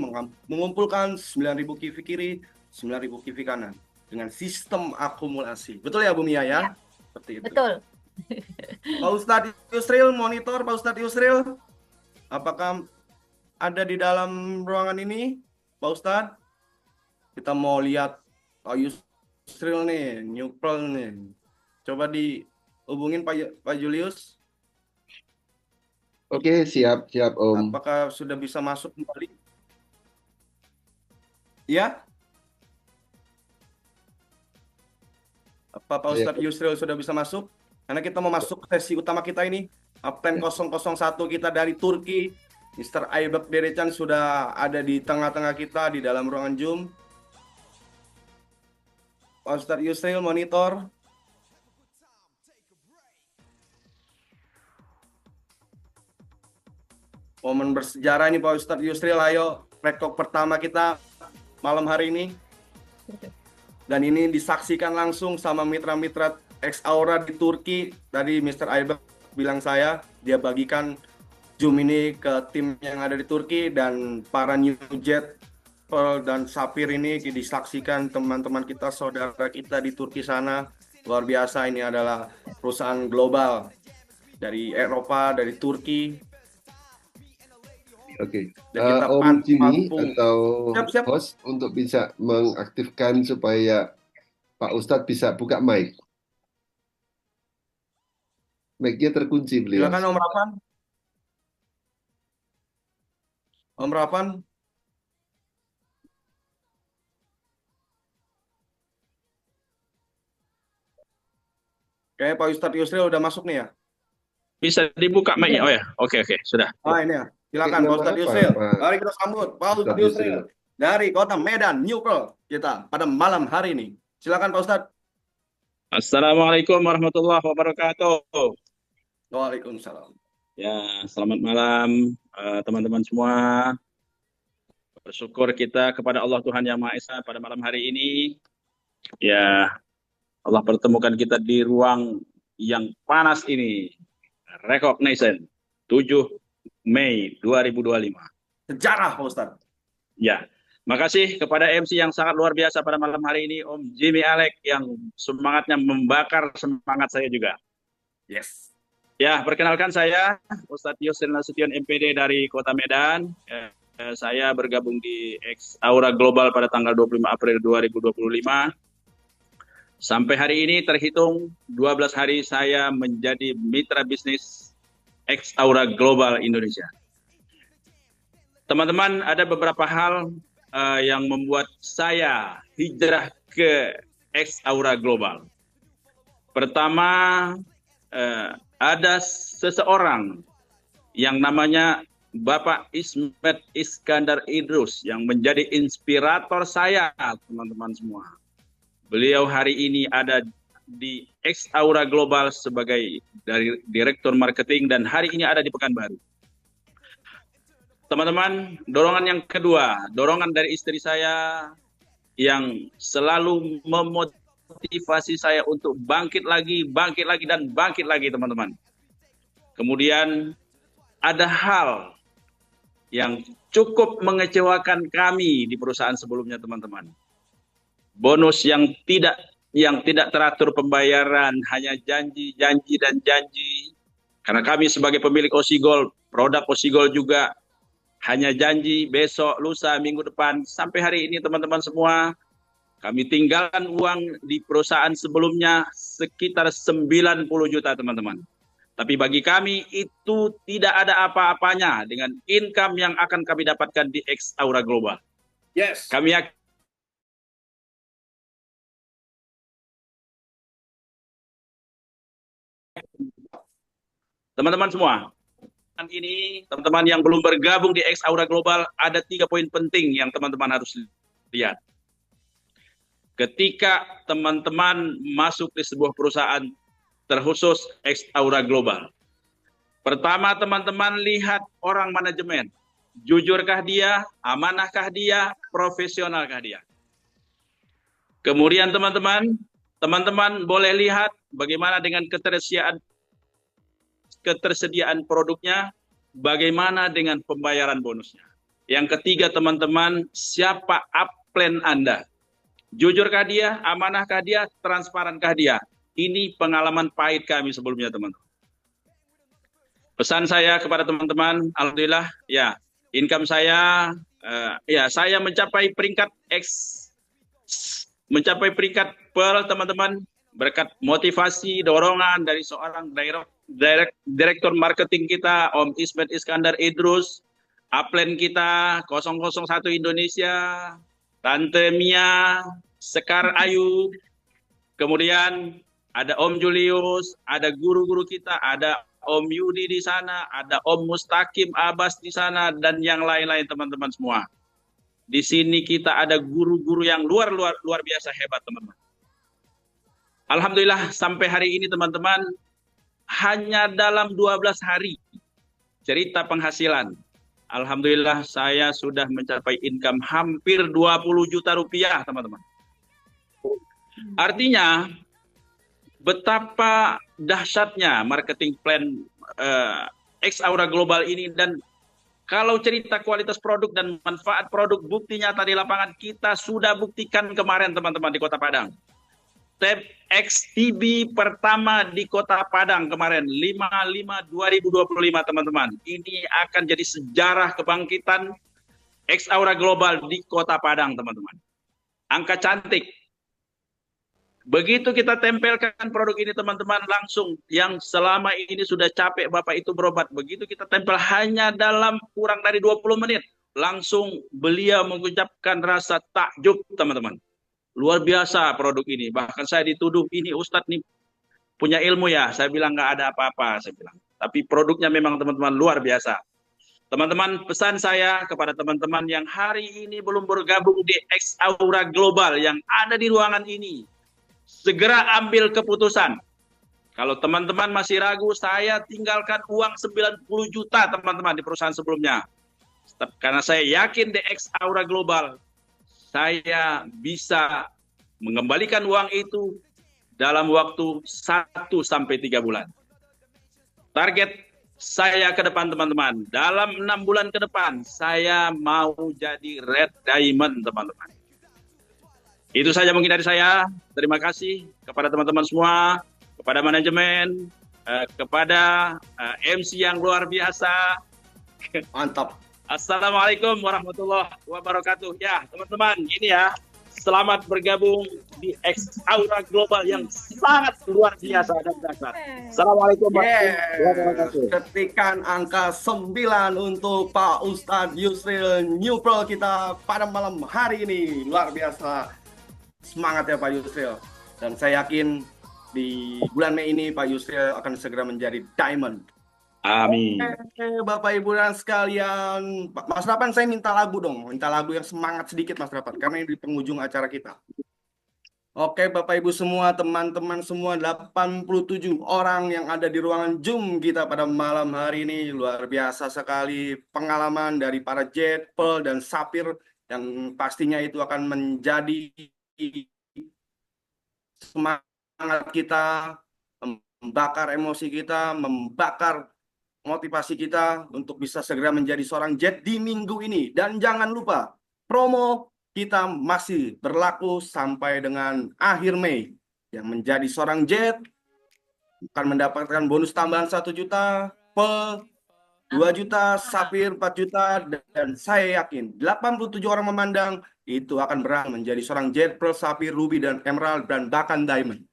mengumpulkan 9.000 kivi kiri, 9.000 kivi kanan dengan sistem akumulasi. Betul ya Bumia ya? Seperti itu. Betul. Pak Ustadz Yusril, monitor Pak Ustadz Yusril. Apakah ada di dalam ruangan ini, Pak Ustadz? Kita mau lihat Pak Yusril nih, Newpel nih. Coba dihubungin Pak Julius. Oke, siap Om. Apakah sudah bisa masuk kembali? Ya? Apa Pak Ustadz Yusril sudah bisa masuk? Karena kita mau masuk sesi utama kita ini. Uptime 001 kita dari Turki. Mr. Aybek Derecan sudah ada di tengah-tengah kita di dalam ruangan Zoom. Pak Ustadz Yusril monitor. Momen bersejarah ini Pak Ustadz Yusril, ayo rekor pertama kita malam hari ini. Dan ini disaksikan langsung sama mitra-mitra Exaura di Turki. Tadi Mr. Aybek bilang saya, dia bagikan Zoom ini ke tim yang ada di Turki, dan para New Jet, Pearl dan Sapir ini disaksikan teman-teman kita, saudara kita di Turki sana. Luar biasa, ini adalah perusahaan global dari Eropa, dari Turki. Oke, Dan kita Om Jimmy mampu. atau Siap. host untuk bisa mengaktifkan supaya Pak Ustadz bisa buka mic. Mic-nya terkunci beliau. Silakan Om Rapan. Om Rapan. Kayaknya Pak Ustadz Yusril udah masuk nih ya. Bisa dibuka mic-nya? Oh ya, oke, sudah. Ah ini ya. Silakan Nama Pak Ustadz apa, Yusril. Pak Mari kita sambut Pak Ustadz Ustadz Yusril Yusril? dari kota Medan, Newpel kita pada malam hari ini. Silakan Pak Ustadz. Assalamualaikum warahmatullahi wabarakatuh. Waalaikumsalam. Ya, selamat malam teman-teman semua. Bersyukur kita kepada Allah Tuhan Yang Maha Esa pada malam hari ini. Ya, Allah pertemukan kita di ruang yang panas ini. Recognition 7 Mei 2025. Sejarah Pak Ustadz. Ya, makasih kepada MC yang sangat luar biasa pada malam hari ini, Om Jimmy Alek, yang semangatnya membakar semangat saya juga. Yes. Ya, perkenalkan saya Ustadz Yusril Nasution MPD dari Kota Medan. Saya bergabung di Exaura Global pada tanggal 25 April 2025. Sampai hari ini terhitung 12 hari saya menjadi mitra bisnis Exaura Global Indonesia. Teman-teman, ada beberapa hal yang membuat saya hijrah ke Exaura Global. Pertama, ada seseorang yang namanya Bapak Ismet Iskandar Idrus yang menjadi inspirator saya, teman-teman semua. Beliau hari ini ada di Exaura Global sebagai Direktur Marketing dan hari ini ada di Pekanbaru. Teman-teman, dorongan yang kedua, dorongan dari istri saya yang selalu memotivasi saya untuk bangkit lagi, dan bangkit lagi, teman-teman. Kemudian ada hal yang cukup mengecewakan kami di perusahaan sebelumnya, teman-teman. Bonus yang tidak teratur pembayaran, hanya janji. Karena kami sebagai pemilik Osigol, produk Osigol juga hanya janji besok, lusa, minggu depan. Sampai hari ini teman-teman semua, kami tinggalkan uang di perusahaan sebelumnya sekitar 90 juta teman-teman. Tapi bagi kami itu tidak ada apa-apanya dengan income yang akan kami dapatkan di Exaura Global. Yes. Kami yakin teman-teman semua, ini teman-teman yang belum bergabung di Exaura Global, ada 3 poin penting yang teman-teman harus Lihat, ketika teman-teman masuk di sebuah perusahaan terkhusus X Aura Global, pertama teman-teman lihat orang manajemen. Jujurkah dia, amanahkah dia, profesionalkah dia. Kemudian teman-teman boleh lihat bagaimana dengan ketersediaan produknya, bagaimana dengan pembayaran bonusnya. Yang ketiga teman-teman, siapa upline Anda? Jujurkah dia, amanahkah dia, transparankah dia? Ini pengalaman pahit kami sebelumnya teman-teman. Pesan saya kepada teman-teman, alhamdulillah ya, income saya saya mencapai peringkat Pearl teman-teman, berkat motivasi, dorongan dari seorang direktur marketing kita, Om Ismet Iskandar Idrus, upline kita 001 Indonesia, Tante Mia, Sekar Ayu, kemudian ada Om Julius, ada guru-guru kita, ada Om Yudi di sana, ada Om Mustaqim Abbas di sana, dan yang lain-lain teman-teman semua. Di sini kita ada guru-guru yang luar biasa hebat teman-teman. Alhamdulillah sampai hari ini teman-teman, hanya dalam 12 hari cerita penghasilan. Alhamdulillah saya sudah mencapai income hampir 20 juta rupiah teman-teman. Artinya betapa dahsyatnya marketing plan X Aura Global ini, dan kalau cerita kualitas produk dan manfaat produk, bukti nyata di lapangan kita sudah buktikan kemarin teman-teman di Kota Padang. Tab XTB pertama di Kota Padang kemarin 5/5/2025 teman-teman. Ini akan jadi sejarah kebangkitan X Aura Global di Kota Padang teman-teman. Angka cantik. Begitu kita tempelkan produk ini teman-teman, langsung yang selama ini sudah capek Bapak itu berobat, begitu kita tempel hanya dalam kurang dari 20 menit, langsung beliau mengucapkan rasa takjub teman-teman. Luar biasa produk ini, bahkan saya dituduh ini Ustadz nih punya ilmu ya, saya bilang nggak ada apa-apa, saya bilang. Tapi produknya memang teman-teman luar biasa. Teman-teman, pesan saya kepada teman-teman yang hari ini belum bergabung di X Aura Global yang ada di ruangan ini, segera ambil keputusan. Kalau teman-teman masih ragu, saya tinggalkan uang 90 juta teman-teman di perusahaan sebelumnya. Karena saya yakin di X Aura Global, saya bisa mengembalikan uang itu dalam waktu 1-3 bulan. Target saya ke depan teman-teman, dalam 6 bulan ke depan, saya mau jadi Red Diamond teman-teman. Itu saja mungkin dari saya. Terima kasih kepada teman-teman semua, kepada manajemen, kepada MC yang luar biasa. Mantap. Assalamualaikum warahmatullahi wabarakatuh. Ya, teman-teman, ini ya, selamat bergabung di X Aura Global yang sangat luar biasa dan dahsyat. Assalamualaikum warahmatullahi wabarakatuh. Ketikan angka 9 untuk Pak Ustadz Yusril New Pro kita pada malam hari ini. Luar biasa. Semangat ya Pak Yusril. Dan saya yakin di bulan Mei ini Pak Yusril akan segera menjadi Diamond. Amin. Oke, Bapak Ibu dan sekalian, Mas Rapan saya minta lagu dong, minta lagu yang semangat sedikit Mas Rapan, karena ini di penghujung acara kita. Oke, Bapak Ibu semua, teman-teman semua, 87 orang yang ada di ruangan Zoom kita pada malam hari ini, luar biasa sekali pengalaman dari para Jet, Pearl, dan Sapphire, yang pastinya itu akan menjadi semangat kita, membakar emosi kita, membakar motivasi kita untuk bisa segera menjadi seorang Jet di minggu ini. Dan jangan lupa, promo kita masih berlaku sampai dengan akhir Mei. Yang menjadi seorang Jet akan mendapatkan bonus tambahan 1 juta, Pearl 2 juta, Sapphire 4 juta, dan saya yakin 87 orang memandang itu akan berang menjadi seorang Jet, Pearl, Sapphire, Ruby, dan Emerald, dan bahkan Diamond.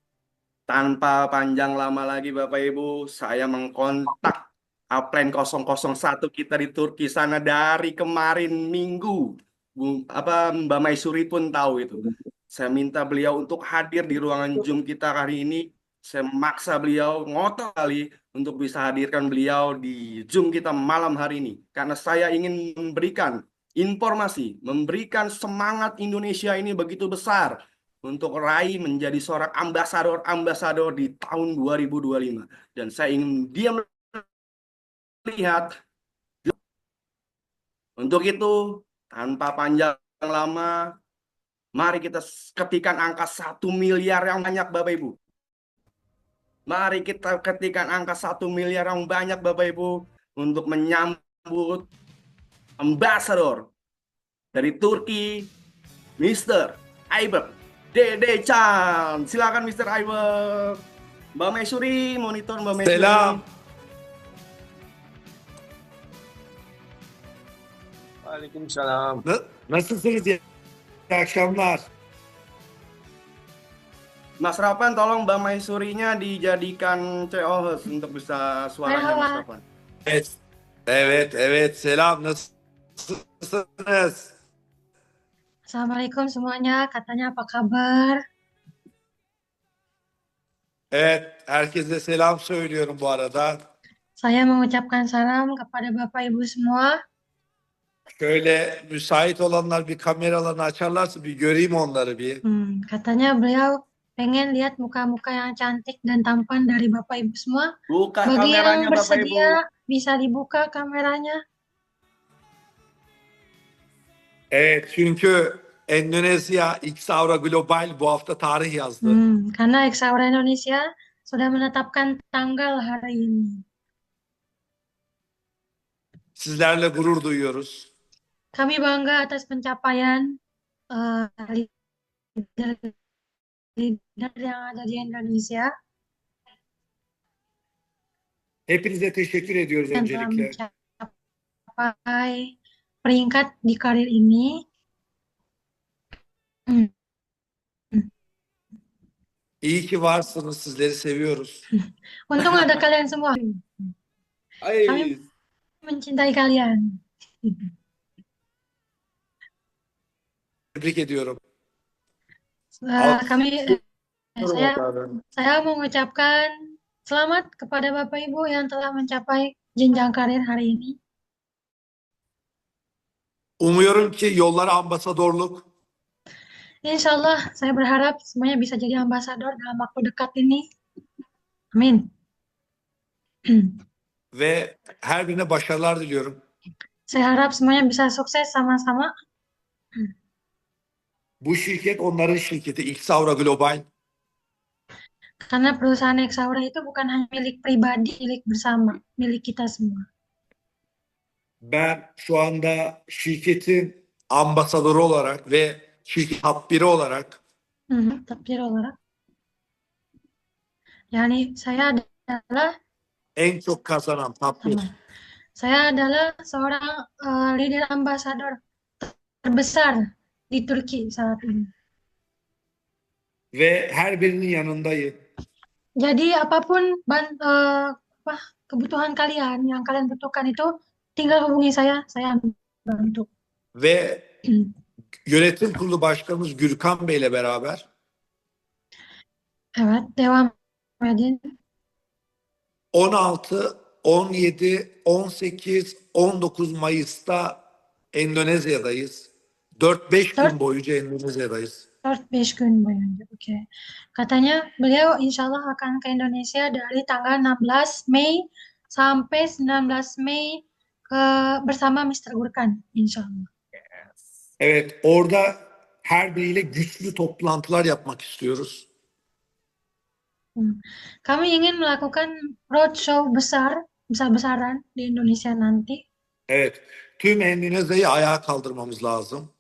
Tanpa panjang lama lagi Bapak Ibu, saya mengkontak upline 001 kita di Turki sana dari kemarin Minggu. Mbak Maisuri pun tahu itu. Saya minta beliau untuk hadir di ruangan Zoom kita hari ini. Saya maksa beliau ngotot kali untuk bisa hadirkan beliau di Zoom kita malam hari ini. Karena saya ingin memberikan informasi, memberikan semangat Indonesia ini begitu besar untuk raih menjadi seorang ambasador di tahun 2025. Dan saya ingin dia melihat. Untuk itu, tanpa panjang lama, mari kita ketikkan angka 1 miliar yang banyak, Bapak Ibu. Mari kita ketikkan angka 1 miliar yang banyak, Bapak Ibu, untuk menyambut ambasador dari Turki, Mr. Ayberk Dede Can. Silakan Mr. Ayberk. Mbak Maisuri, monitor Mbak Maisuri. Selam. Aleykümselam. Nasılsınız? İyi akşamlar. Mas Rapan, tolong Mbak Maisurinya dijadikan co-host untuk bisa suaranya Mas Rapan. Evet. Selam. Nasılsınız? Assalamualaikum semuanya, katanya apa kabar? Evet, herkese selam söylüyorum bu arada. Saya mengucapkan salam kepada Bapak Ibu semua. Şöyle müsait olanlar bir kameralarını açarlarsa bir göreyim onları bir. Katanya beliau pengen lihat muka-muka yang cantik dan tampan dari Bapak Ibu semua. Buka Bagi yang kameranya Bapak Ibu. bersedia, bisa dibuka kameranya. Evet, çünkü Endonezya X Aura Global bu hafta tarih yazdı. Karena Exaura Indonesia sudah menetapkan tanggal hari ini. Sizlerle gurur duyuyoruz. Kami bangga atas pencapaian leader yang ada di Indonesia Hepinize teşekkür ediyoruz yang telah öncelikle. mencapai peringkat di karir ini. İyi ki varsınız, sizleri seviyoruz. Untung ada kalian semua. Ay, Kami mencintai kalian. tebrik ediyorum. Saya mengucapkan selamat kepada Bapak Ibu yang telah mencapai jenjang karir hari ini. Umuyorum ki yollara ambasadorluk, Insyaallah, saya berharap semuanya bisa jadi ambasador dalam waktu dekat ini. Amin. ve her birine başarılar diliyorum. Saya harap semuanya bisa sukses sama-sama. Bu şirket onların şirketi X Aura Global. Karena perusahaan Exaura itu bukan hanya milik pribadi, milik bersama, milik kita semua. Ben şu anda şirketin ambasadoru olarak ve şirket top biri olarak Top tier olarak. Yani saya adalah en çok kazanan top 1. Saya adalah seorang leader ambassador terbesar di Turki saat ini. Ve her birinin yanındayım. Jadi apapun kebutuhan kalian yang kalian butuhkan itu tinggal hubungi saya bantu. Ve yönetim kurulu başkanımız Gürkan Bey ile beraber Evet, devam edin. 16, 17, 18, 19 Mayıs'ta Endonezya'dayız. 4-5 gün boyunca Endonezya'dayız. 4-5 gün boyunca. Oke. Katanya beliau insya Allah akan ke Indonesia dari tanggal 16 Mei sampai 19 Mei bersama Mr. Gurkan insya Allah. Evet, orada her biriyle güçlü toplantılar yapmak istiyoruz. Kami ingin melakukan roadshow besar-besaran di Indonesia nanti. Evet, tüm Endonezya'yı ayağa kaldırmamız lazım.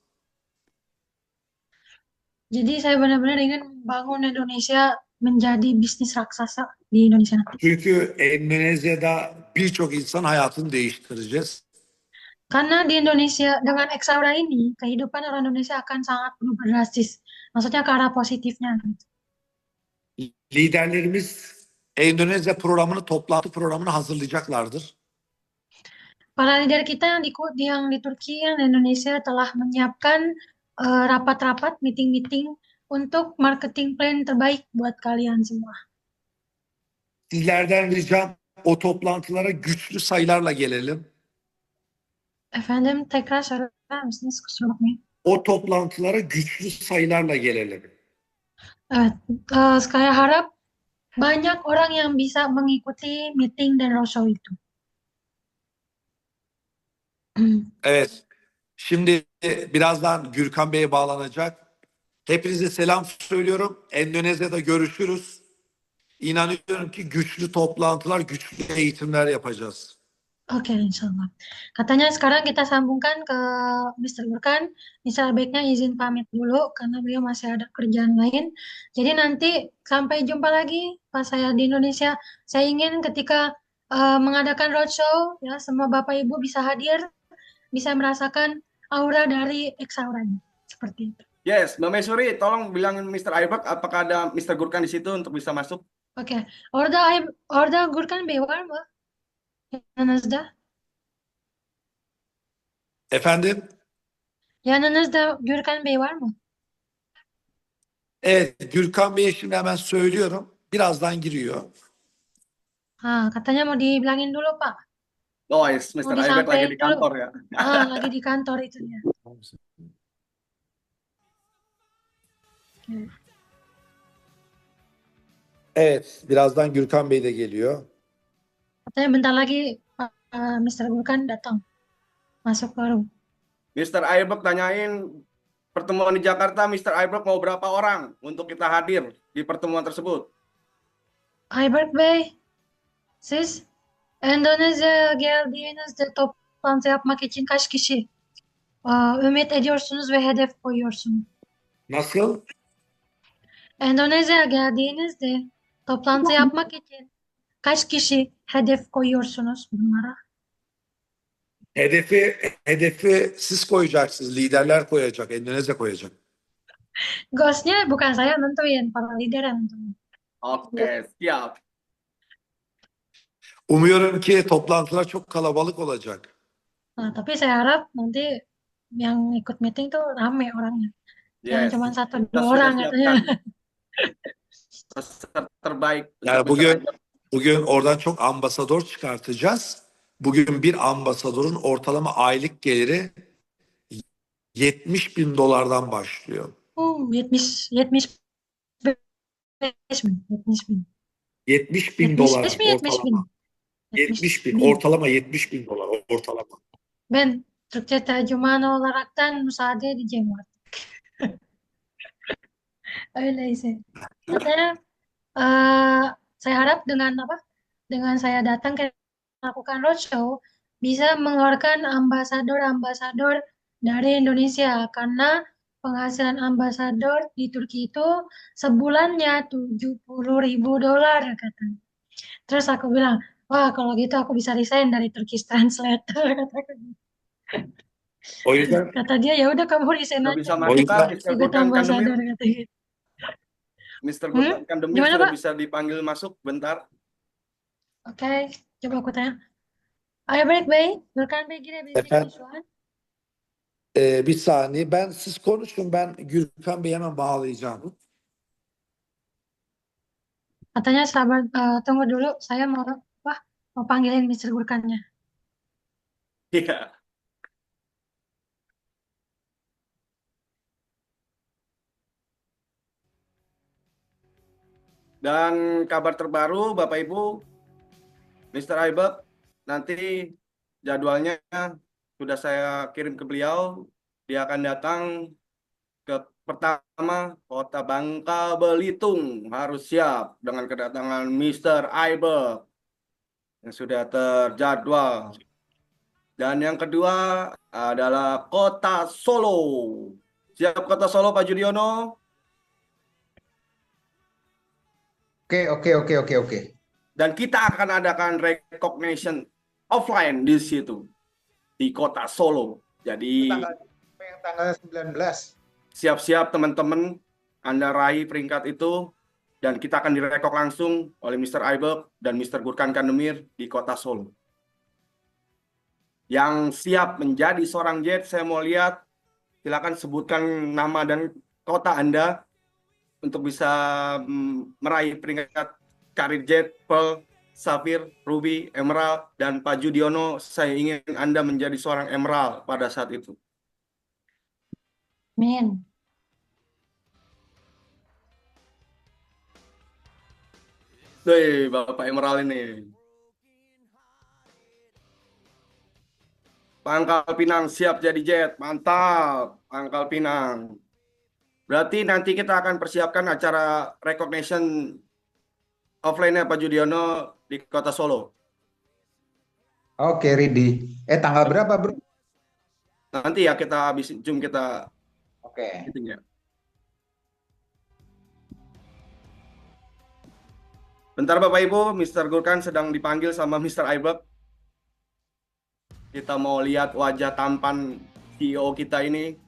Jadi saya benar-benar ingin membangun Indonesia menjadi bisnis raksasa di Indonesia nanti. Çünkü Endonezya'da birçok insan hayatını değiştireceğiz. Karena di Indonesia dengan Exaura ini kehidupan orang Indonesia akan sangat berubah drastis. Maksudnya ke arah positifnya. Liderlerimiz Endonezya toplantı programını hazırlayacaklardır. Para leader kita yang di Turki, yang di Indonesia telah menyiapkan rapat-rapat, meeting-meeting untuk marketing plan terbaik buat kalian semua. Sizlerden ricam o toplantılara güçlü sayılarla gelelim. Efendim tekrar söyler misiniz? Kusura bakmayın. O toplantılara güçlü sayılarla gelelim. Evet, saya harap banyak orang yang bisa mengikuti meeting dan roadshow itu. Evet. Şimdi birazdan Gürkan Bey bağlanacak. Hepinize selam söylüyorum. Endonezya'da görüşürüz. İnanıyorum ki güçlü toplantılar, güçlü eğitimler yapacağız. Oke, insyaallah. Katanya sekarang kita sambungkan ke Mr. Gurkan. Misal baiknya izin pamit dulu karena beliau masih ada kerjaan lain. Jadi nanti sampai jumpa lagi pas saya di Indonesia. Saya ingin ketika mengadakan roadshow ya semua Bapak Ibu bisa hadir, bisa merasakan aura dari Exaura ini. Seperti itu. Yes, Mbak Mesuri, tolong bilangin Mr. Aibak apakah ada Mr. Gurkan di situ untuk bisa masuk. Oke. Orada Gurkan Bey var mı? Yanınızda. Efendim? Yanınızda Gürkan Bey var mı? Evet, Gürkan Bey'e şimdi hemen söylüyorum. Birazdan giriyor. Katanya mau dibilangin dulu, Pak. Oh, yes, Mau Mr. Aibak lagi di disampaikan dulu. kantor ya. Lagi di kantor itu dia. Oke. Evet, birazdan Gürkan Bey de geliyor. Katanya bentar lagi Pak Mr. Gurkan datang. Masuk baru. Mr. Aibak tanyain pertemuan di Jakarta, Mr. Aibak mau berapa orang untuk kita hadir di pertemuan tersebut? Aybert Bey, siz Endonezya'ya geldiğinizde toplantı yapmak için kaç kişi ümit ediyorsunuz ve hedef koyuyorsunuz? Nasıl? Endonezya'ya geldiğinizde toplantı yapmak için kaç kişi hedef koyuyorsunuz bunlara? Hedefi siz koyacaksınız. Liderler koyacak. Endonezya koyacak. Goalsnya bukan saya nentuin, para leader yang nentuin. Oke, siap. Umuyorum ki toplantılar çok kalabalık olacak. Tapi saya harap nanti yang ikut meeting tuh rame orangnya. Jangan Yes, cuma satu kita dua sudah orang katanya. siapkan peserta terbaik. Yani untuk Mr. Aibak. bugün oradan çok ambasador çıkartacağız. Bugün bir ambasadorun ortalama aylık geliri 70 bin dolardan başlıyor. 75 bin. 70 bin. 70 bin 75 dolar mi 70 bin? ortalama. 70 bin. bin. Ortalama 70 bin dolar ortalama. Ben Türkçe tercüman olaraktan müsaade edeceğim artık. Öyleyse. Katanya saya harap dengan dengan saya datang ke melakukan roadshow bisa mengeluarkan ambasador-ambasador dari Indonesia karena penghasilan ambasador di Turki itu sebulannya 70.000 dolar katanya. Terus aku bilang, wah kalau gitu aku bisa resign dari Turkish Translator kataku. O yüzden Kata dia ya udah kamu resign Sudah aja. bisa o masuk kan yüzden Mr. Ikut Gurkan ambasador Kandemir? katanya. Mr. Gurkan Kandemir Gimana, sudah Pak? bisa dipanggil masuk bentar. Oke, coba aku tanya. Ayo balik Bey, Gürkan Bey girebilecek mi efendim şu an? bir saniye siz konuşun ben Gürkan Bey'i hemen bağlayacağım. Katanya sabar, tunggu dulu, saya mau panggilin Mr. Gurkannya. Iya. Dan kabar terbaru Bapak Ibu, Mr. Aibak nanti jadwalnya sudah saya kirim ke beliau. Dia akan datang ke pertama Kota Bangka Belitung, harus siap dengan kedatangan Mr. Aibak yang sudah terjadwal. Dan yang kedua adalah Kota Solo. Siap Kota Solo Pak Judiono? Oke. Dan kita akan adakan recognition offline di situ, di Kota Solo. Jadi Yang tanggal 19. siap-siap teman-teman, Anda raih peringkat itu. Dan kita akan direkok langsung oleh Mr. Aibak dan Mr. Gurkan Kandemir di Kota Solo. Yang siap menjadi seorang jet, saya mau lihat, silakan sebutkan nama dan kota Anda untuk bisa meraih peringkat karir jet Pearl Safir, Ruby, Emerald, dan Pak Judiono, saya ingin Anda menjadi seorang Emerald pada saat itu. Amin. Wih, Bapak Emerald ini. Pangkal Pinang siap jadi jet. Mantap, Pangkal Pinang. Berarti nanti kita akan persiapkan acara recognition offline-nya Pak Judiono di Kota Solo. Oke, Ridi. Tanggal berapa, Bro? Nanti ya kita habis Zoom kita Oke. meeting ya. Bentar Bapak Ibu, Mr. Gurkan sedang dipanggil sama Mr. Ibek. Kita mau lihat wajah tampan CEO kita ini.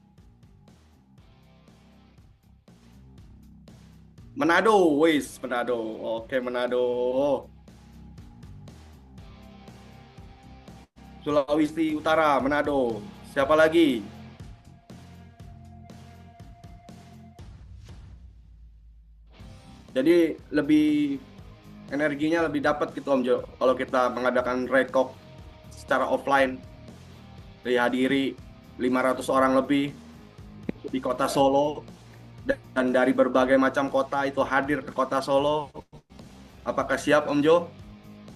Manado, wis Manado. Oke, Manado. Sulawesi Utara, Manado. Siapa lagi? Jadi lebih energinya lebih dapat gitu Om Jo kalau kita mengadakan rekok secara offline, dihadiri 500 orang lebih di Kota Solo dan dari berbagai macam kota itu hadir ke Kota Solo. Apakah siap Om Jo?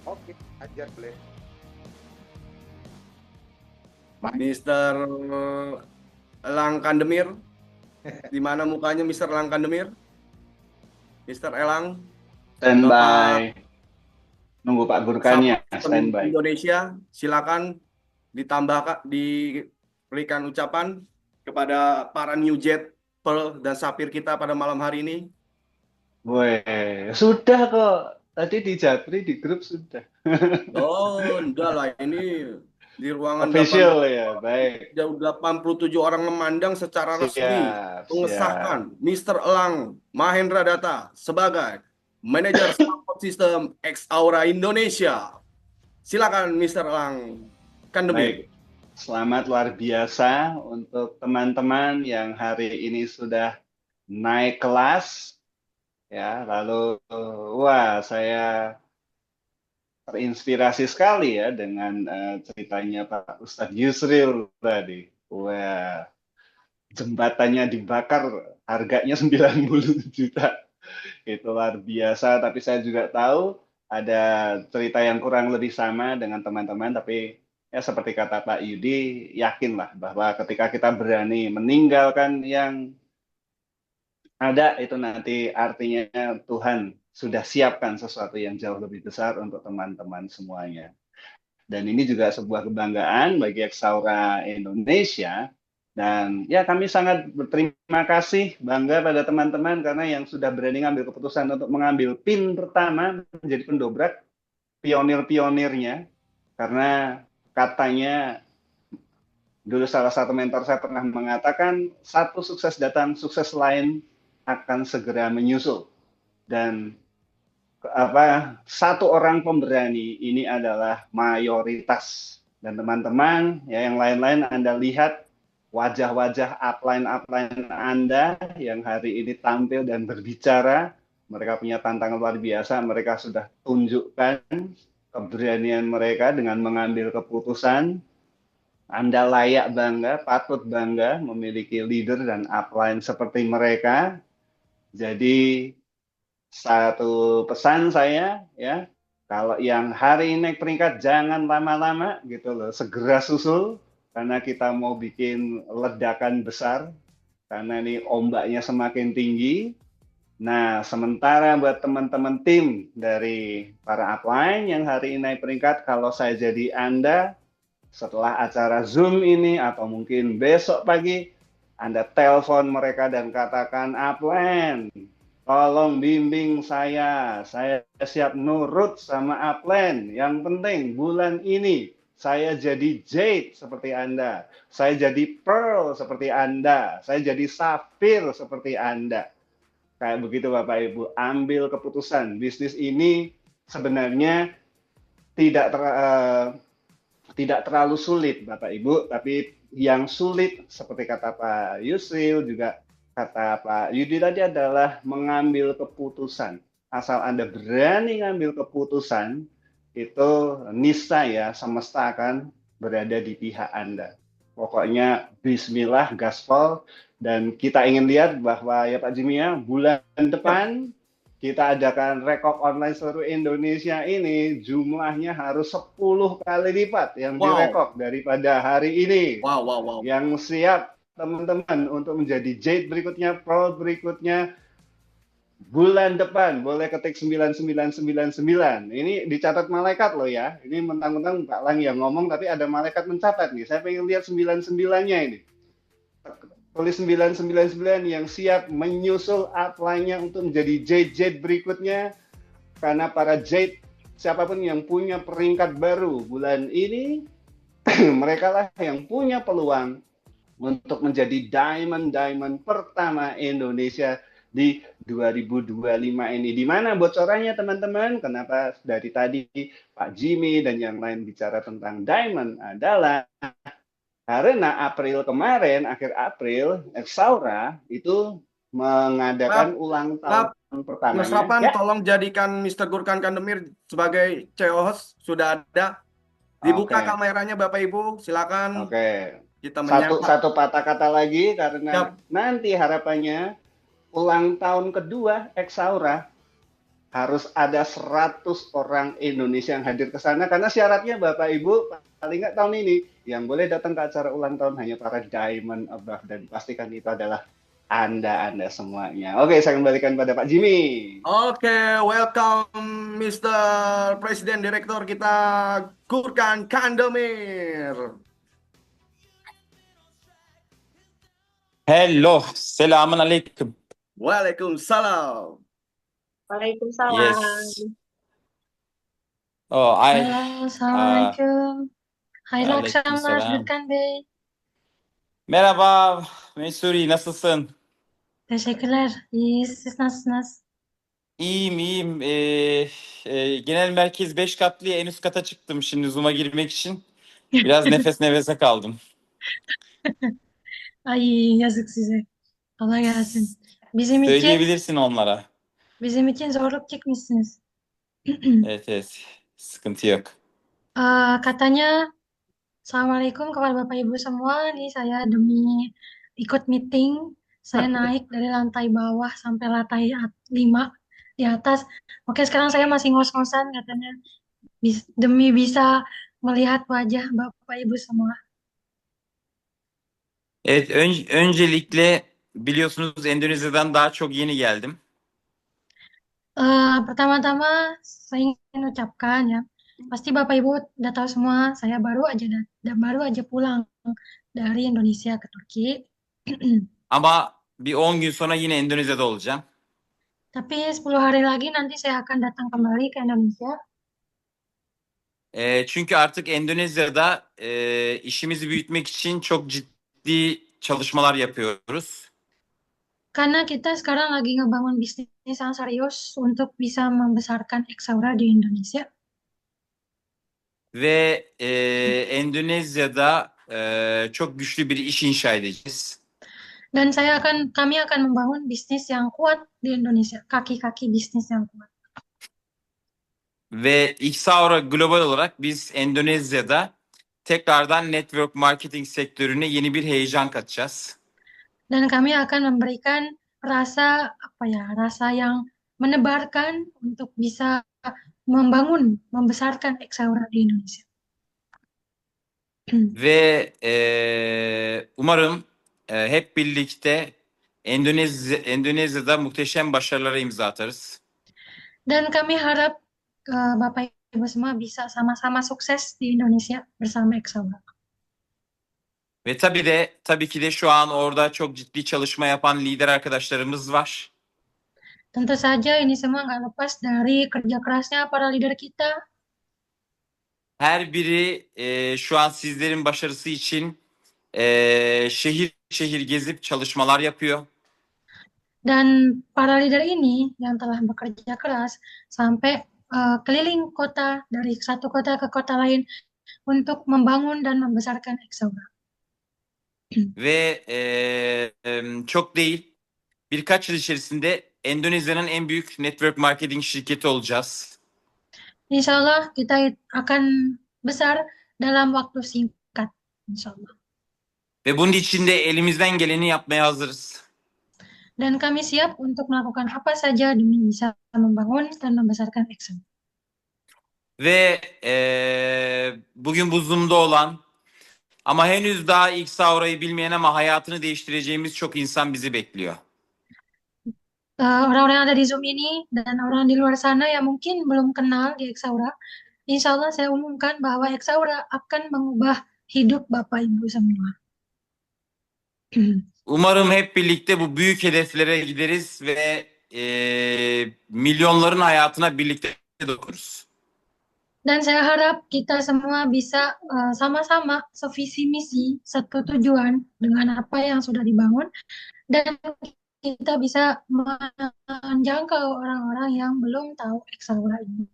Oke, ajar boleh. Mr. Elang Kandemir, di mana mukanya Mr. Elang Kandemir? Mr. Elang, Standby. Nunggu Pak Gurkannya, standby. Indonesia, silakan diberikan ucapan kepada para New Jet, Pearl, dan Sapir kita pada malam hari ini. Weh, sudah kok. Tadi di Japri, di grup sudah. Oh, enggak lah, ini di ruangan Official ya, baik. 87 orang memandang secara resmi Siap, mengesahkan Mr. Elang Mahendra Data sebagai Manajer Support System X Aura Indonesia. Silakan Mr. Elang Kandemir. Baik. Selamat luar biasa untuk teman-teman yang hari ini sudah naik kelas. Ya, lalu wah, saya terinspirasi sekali ya dengan ceritanya Pak Ustadz Yusril tadi. Wah, jembatannya dibakar, harganya 90 juta. Itu luar biasa, tapi saya juga tahu ada cerita yang kurang lebih sama dengan teman-teman, tapi ya seperti kata Pak Yudi, yakinlah bahwa ketika kita berani meninggalkan yang ada, itu nanti artinya Tuhan sudah siapkan sesuatu yang jauh lebih besar untuk teman-teman semuanya. Dan ini juga sebuah kebanggaan bagi Exaura Indonesia. Dan ya kami sangat berterima kasih, bangga pada teman-teman karena yang sudah berani ngambil keputusan untuk mengambil PIN pertama menjadi pendobrak pionir-pionirnya. Karena katanya dulu salah satu mentor saya pernah mengatakan, satu sukses datang, sukses lain akan segera menyusul. Dan satu orang pemberani ini adalah mayoritas. Dan teman-teman, ya yang lain-lain Anda lihat wajah-wajah upline Anda yang hari ini tampil dan berbicara. Mereka punya tantangan luar biasa. Mereka sudah tunjukkan keberanian mereka dengan mengambil keputusan. Anda layak bangga, patut bangga memiliki leader dan upline seperti mereka. Jadi satu pesan saya ya, kalau yang hari ini naik peringkat jangan lama-lama gitu loh, segera susul karena kita mau bikin ledakan besar karena ini ombaknya semakin tinggi. Nah, sementara buat teman-teman tim dari para upline yang hari ini naik peringkat, kalau saya jadi Anda setelah acara Zoom ini atau mungkin besok pagi, Anda telepon mereka dan katakan, upline, tolong bimbing saya siap nurut sama upline. Yang penting bulan ini saya jadi Jade seperti Anda, saya jadi Pearl seperti Anda, saya jadi Safir seperti Anda. Kayak begitu Bapak Ibu, ambil keputusan. Bisnis ini sebenarnya tidak terlalu sulit Bapak Ibu, tapi yang sulit seperti kata Pak Yusril juga kata Pak Yudi tadi adalah mengambil keputusan. Asal Anda berani ngambil keputusan, itu niscaya semesta akan berada di pihak Anda. Pokoknya bismillah, gaspol, dan kita ingin lihat bahwa ya Pak Jimmy ya, bulan depan kita adakan rekop online seluruh Indonesia ini jumlahnya harus 10 kali lipat yang Wow. direkop daripada hari ini. Wow, wow, wow. Yang siap teman-teman untuk menjadi Jade berikutnya, Pro berikutnya, bulan depan boleh ketik 9999. Ini dicatat malaikat loh ya. Ini mentang-mentang Pak Lang yang ngomong tapi ada malaikat mencatat nih. Saya pengen lihat 99-nya ini. Tulis 999 yang siap menyusul upline-nya untuk menjadi Jade berikutnya. Karena para Jade siapapun yang punya peringkat baru bulan ini mereka lah yang punya peluang untuk menjadi diamond pertama Indonesia di 2025 ini. Di mana bocorannya teman-teman? Kenapa dari tadi Pak Jimmy dan yang lain bicara tentang diamond adalah karena April kemarin, akhir April, Exaura itu mengadakan ulang tahun Mas pertamanya. Rapan, Ya. tolong jadikan Mr. Gurkan Kandemir sebagai CEO host. Sudah ada. Dibuka Oke. kameranya Bapak Ibu, silakan. Oke. Kita Satu patah kata lagi karena nanti harapannya ulang tahun kedua Exaura harus ada 100 orang Indonesia yang hadir ke sana karena syaratnya Bapak Ibu paling nggak tahun ini yang boleh datang ke acara ulang tahun hanya para diamond above dan pastikan itu adalah Anda semuanya. Oke, saya kembalikan pada Pak Jimmy. Oke, welcome Mr. Presiden Direktur kita Gurkan Kandemir. Hello, selamun aleyküm. Waalaikumsalam. Waalaikumsalam. Yes. Oh, Halo, Assalamualaikum. Hayırlı akşamlar Aleykümselam. Gürkan Bey. Merhaba, Mesuri, nasılsın? Teşekkürler. İyi, siz nasılsınız? İyiyim, iyiyim. Genel merkez 5 katlı en üst kata çıktım şimdi Zoom'a girmek için. Biraz nefese kaldım. Ay yazık size. Allah gelsin. Söyleyebilirsin onlara. Bizim için zorluk çekmişsiniz. Evet, sıkıntı yok. Katanya Assalamualaikum kepada Bapak Ibu semua. Nih saya demi ikut meeting, saya naik dari lantai bawah sampai lantai 5 di atas. Oke, sekarang saya masih ngos-ngosan katanya demi bisa melihat wajah Bapak Ibu semua. Evet, öncelikle biliyorsunuz Endonezya'dan daha çok yeni geldim. Pertama-tama saya ingin ucapkan ya, pasti Bapak Ibu udah tahu semua, saya baru aja pulang dari Indonesia ke Turki. Ama bir 10 gün sonra yine Endonezya'da olacağım. Tapi 10 hari lagi nanti saya akan datang kembali ke Indonesia. Çünkü artık Endonezya'da işimizi büyütmek için çok ciddi çalışmalar yapıyoruz. Karena kita sekarang lagi ngebangun bisnis yang serius untuk bisa membesarkan Exaura di Indonesia. Ve Endonezya'da çok güçlü bir iş inşa edeceğiz. Dan kami akan membangun bisnis yang kuat di Indonesia, kaki-kaki bisnis yang kuat. Ve Exaura global olarak biz Endonezya'da tekrardan network marketing sektörüne yeni bir heyecan katacağız. Dan kami akan memberikan rasa yang menebarkan untuk bisa membesarkan Exaura di Indonesia. Ve umarım hep birlikte Endonezya'da muhteşem başarılara imza atarız. Dan kami harap Bapak Ibu semua bisa sama-sama sukses di Indonesia bersama Exaura. Ve tabii ki de şu an orada çok ciddi çalışma yapan lider arkadaşlarımız var. Tentu saja ini semua nggak lepas dari kerja kerasnya para leader kita. Her biri şu an sizlerin başarısı için şehir şehir gezip çalışmalar yapıyor. Dan para leader ini yang telah bekerja keras sampai keliling kota dari satu kota ke kota lain untuk membangun dan membesarkan Exaura. Ve çok değil birkaç yıl içerisinde Endonezya'nın en büyük network marketing şirketi olacağız. Insya Allah kita akan besar dalam waktu singkat. Insya Allah. Ve bunun için de elimizden geleni yapmaya hazırız. Dan kami siap untuk melakukan apa saja demi bisa membangun dan membesarkan Exxon. Ve bugün bu Zoom'da olan ama henüz daha ilk Saura'yı bilmeyen ama hayatını değiştireceğimiz çok insan bizi bekliyor. Orang-orang yang ada di Zoom ini dan orang di luar sana yang mungkin belum kenal di Exaura, insya Allah saya umumkan bahwa Exaura akan mengubah hidup Bapak Ibu semua. Umarım hep birlikte bu büyük hedeflere gideriz ve milyonların hayatına birlikte dokunuruz. Dan saya harap kita semua bisa sama-sama sevisi misi, satu tujuan dengan apa yang sudah dibangun, dan kita bisa menjangkau orang-orang yang belum tahu Exaura ini.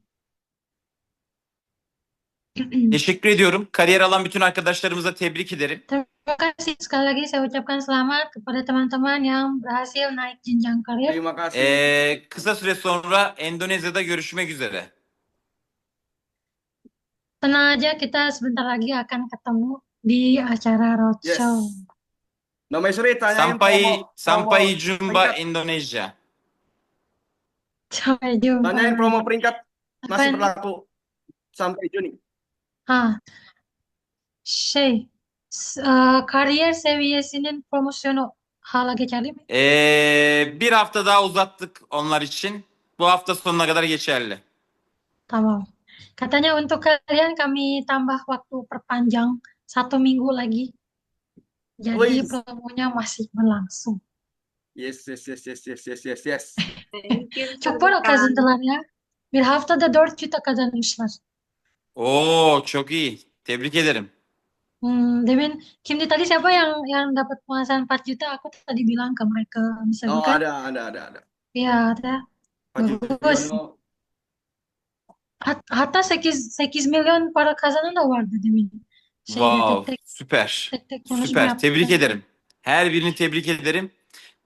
Teşekkür ediyorum. Kariyer alan bütün arkadaşlarımıza tebrik ederim. Terima kasih sekali lagi saya ucapkan selamat kepada teman-teman yang berhasil naik jenjang karir. Terima kasih. Kısa süre sonra Endonezya'da görüşmek üzere. Tenang aja, kita sebentar lagi akan ketemu di acara roadshow. Mbak Maisuri tanyain Sampai jumpa Indonesia. Sampai jumpa. Tanyain promo peringkat masih Apaan? berlaku sampai Juni. Kariyer seviyesinin promosyonu hala geçerli mi? Bir hafta daha uzattık onlar için. Bu hafta sonuna kadar geçerli. Tamam. Katanya untuk kalian kami tambah waktu perpanjang 1 minggu lagi. Jadi promonya masih berlangsung. Yes. Çok para kazandılar ya. Bir haftada 4 juta kazanmışlar. Oo, çok iyi. Tebrik ederim. Demin tadi siapa yang dapat penghasilan 4 juta? Aku tadi bilang ke mereka, misalnya Oh, kan? ada. Iya, ada. Bagus. Hatta 8 milyon para kazanan da vardı demin. Wow, süper. konuşma Süper. yaptı. Tebrik ederim. Her birini tebrik ederim.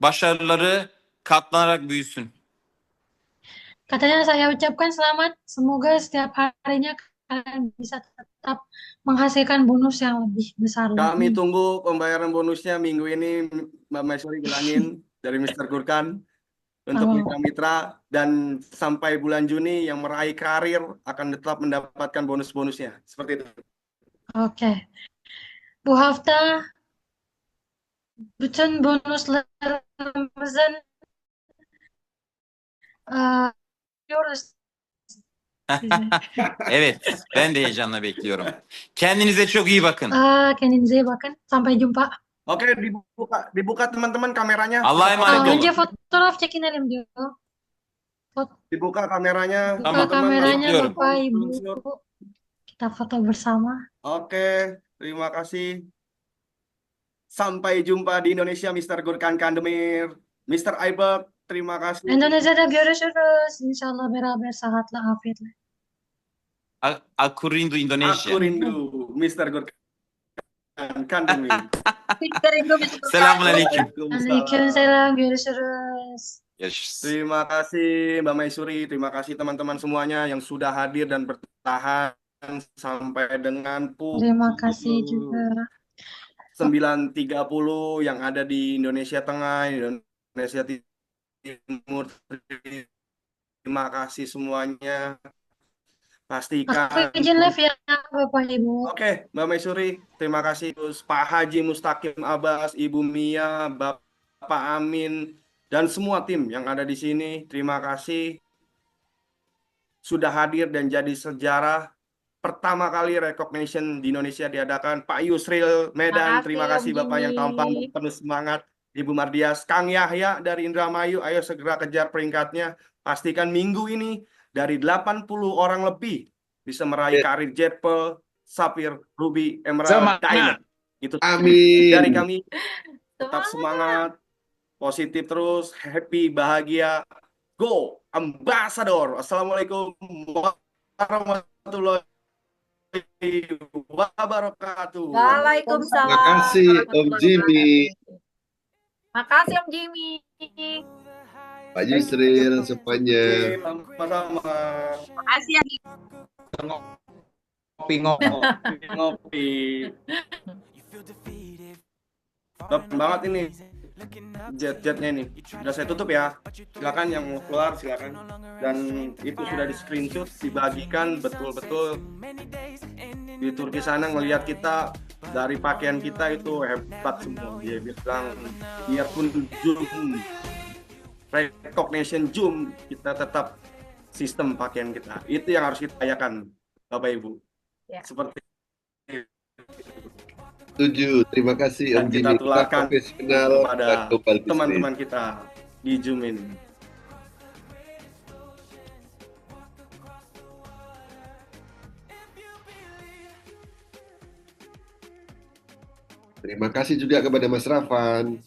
Başarıları katlanarak büyüsün. Katanya saya ucapkan selamat. Semoga setiap harinya kalian bisa tetap menghasilkan bonus yang lebih besar Kami lagi. tunggu pembayaran bonusnya minggu ini, Mbak Maisuri bilangin dari Mr. Gurkan untuk mitra-mitra, dan sampai bulan Juni yang meraih karir akan tetap mendapatkan bonus-bonusnya. Seperti itu. Oke. Bu hafta bütün bonuslarımızın diyoruz. Evet, ben de heyecanla bekliyorum. Kendinize çok iyi bakın. Kendinize iyi bakın. Sampai jumpa. Oke, dibuka teman-teman kameranya. Allah'a emanet olun. Önce fotoğraf çekinelim diyor. Dibuka kameranya. Buka kameranya bekliyorum. Bapak Ibu. Kita foto bersama. Oke, terima kasih. Sampai jumpa di Indonesia, Mr. Gurkan Kandemir. Mr. Aibert, terima kasih. Endonezya'da görüşürüz. İnşallah beraber sıhhatle, afiyetle. Aku rindu Indonesia. Aku rindu, Mr. Gurkan Kandemir. Selamünaleyküm. Waalaikumsalam, görüşürüz. Görüşürüz. Terima kasih Mbak Maisuri, terima kasih teman-teman semuanya yang sudah hadir dan bertahan sampai dengan pukul Terima kasih juga. 9.30 yang ada di Indonesia Tengah, Indonesia Timur. Terima kasih semuanya. Pastikan. Aku izin live ya Bapak Ibu. Oke, Mbak Maisuri, terima kasih. Terus Pak Haji Mustaqim Abbas, Ibu Mia, Bapak Amin, dan semua tim yang ada di sini. Terima kasih sudah hadir dan jadi sejarah. Pertama kali recognition di Indonesia diadakan. Pak Yusril Medan, terima kasih Bapak yang tampan dan penuh semangat. Ibu Mardias, Kang Yahya dari Indramayu, ayo segera kejar peringkatnya. Pastikan minggu ini dari 80 orang lebih bisa meraih karir Jetpel, Sapphire, Ruby, Emerald, Diamond. Itu Amin. dari kami. Tetap semangat, positif terus, happy, bahagia. Go, Ambassador. Assalamualaikum warahmatullahi wabarakatuh. Waalaikumsalam. Terima kasih Om Jimmy, Makasih Om Jimmy. Pak Yusril semuanya. Sama-sama. Makasih ya. ngopi-ngopi. Ngopi. Top banget ini jet-jetnya ini. Sudah saya tutup ya. Silakan yang mau keluar silakan. Dan itu sudah di screenshot, dibagikan betul-betul di Turki sana ngelihat kita dari pakaian kita itu hebat semua. Dia bilang biarpun zoom recognition zoom kita tetap sistem pakaian kita. Itu yang harus kita tanyakan Bapak Ibu. Ya. Seperti Setuju. Terima kasih Om kita Jimmy. tularkan Profesional kepada dan global business. teman-teman kita di Zoom ini. Terima kasih juga kepada Mas Rafan.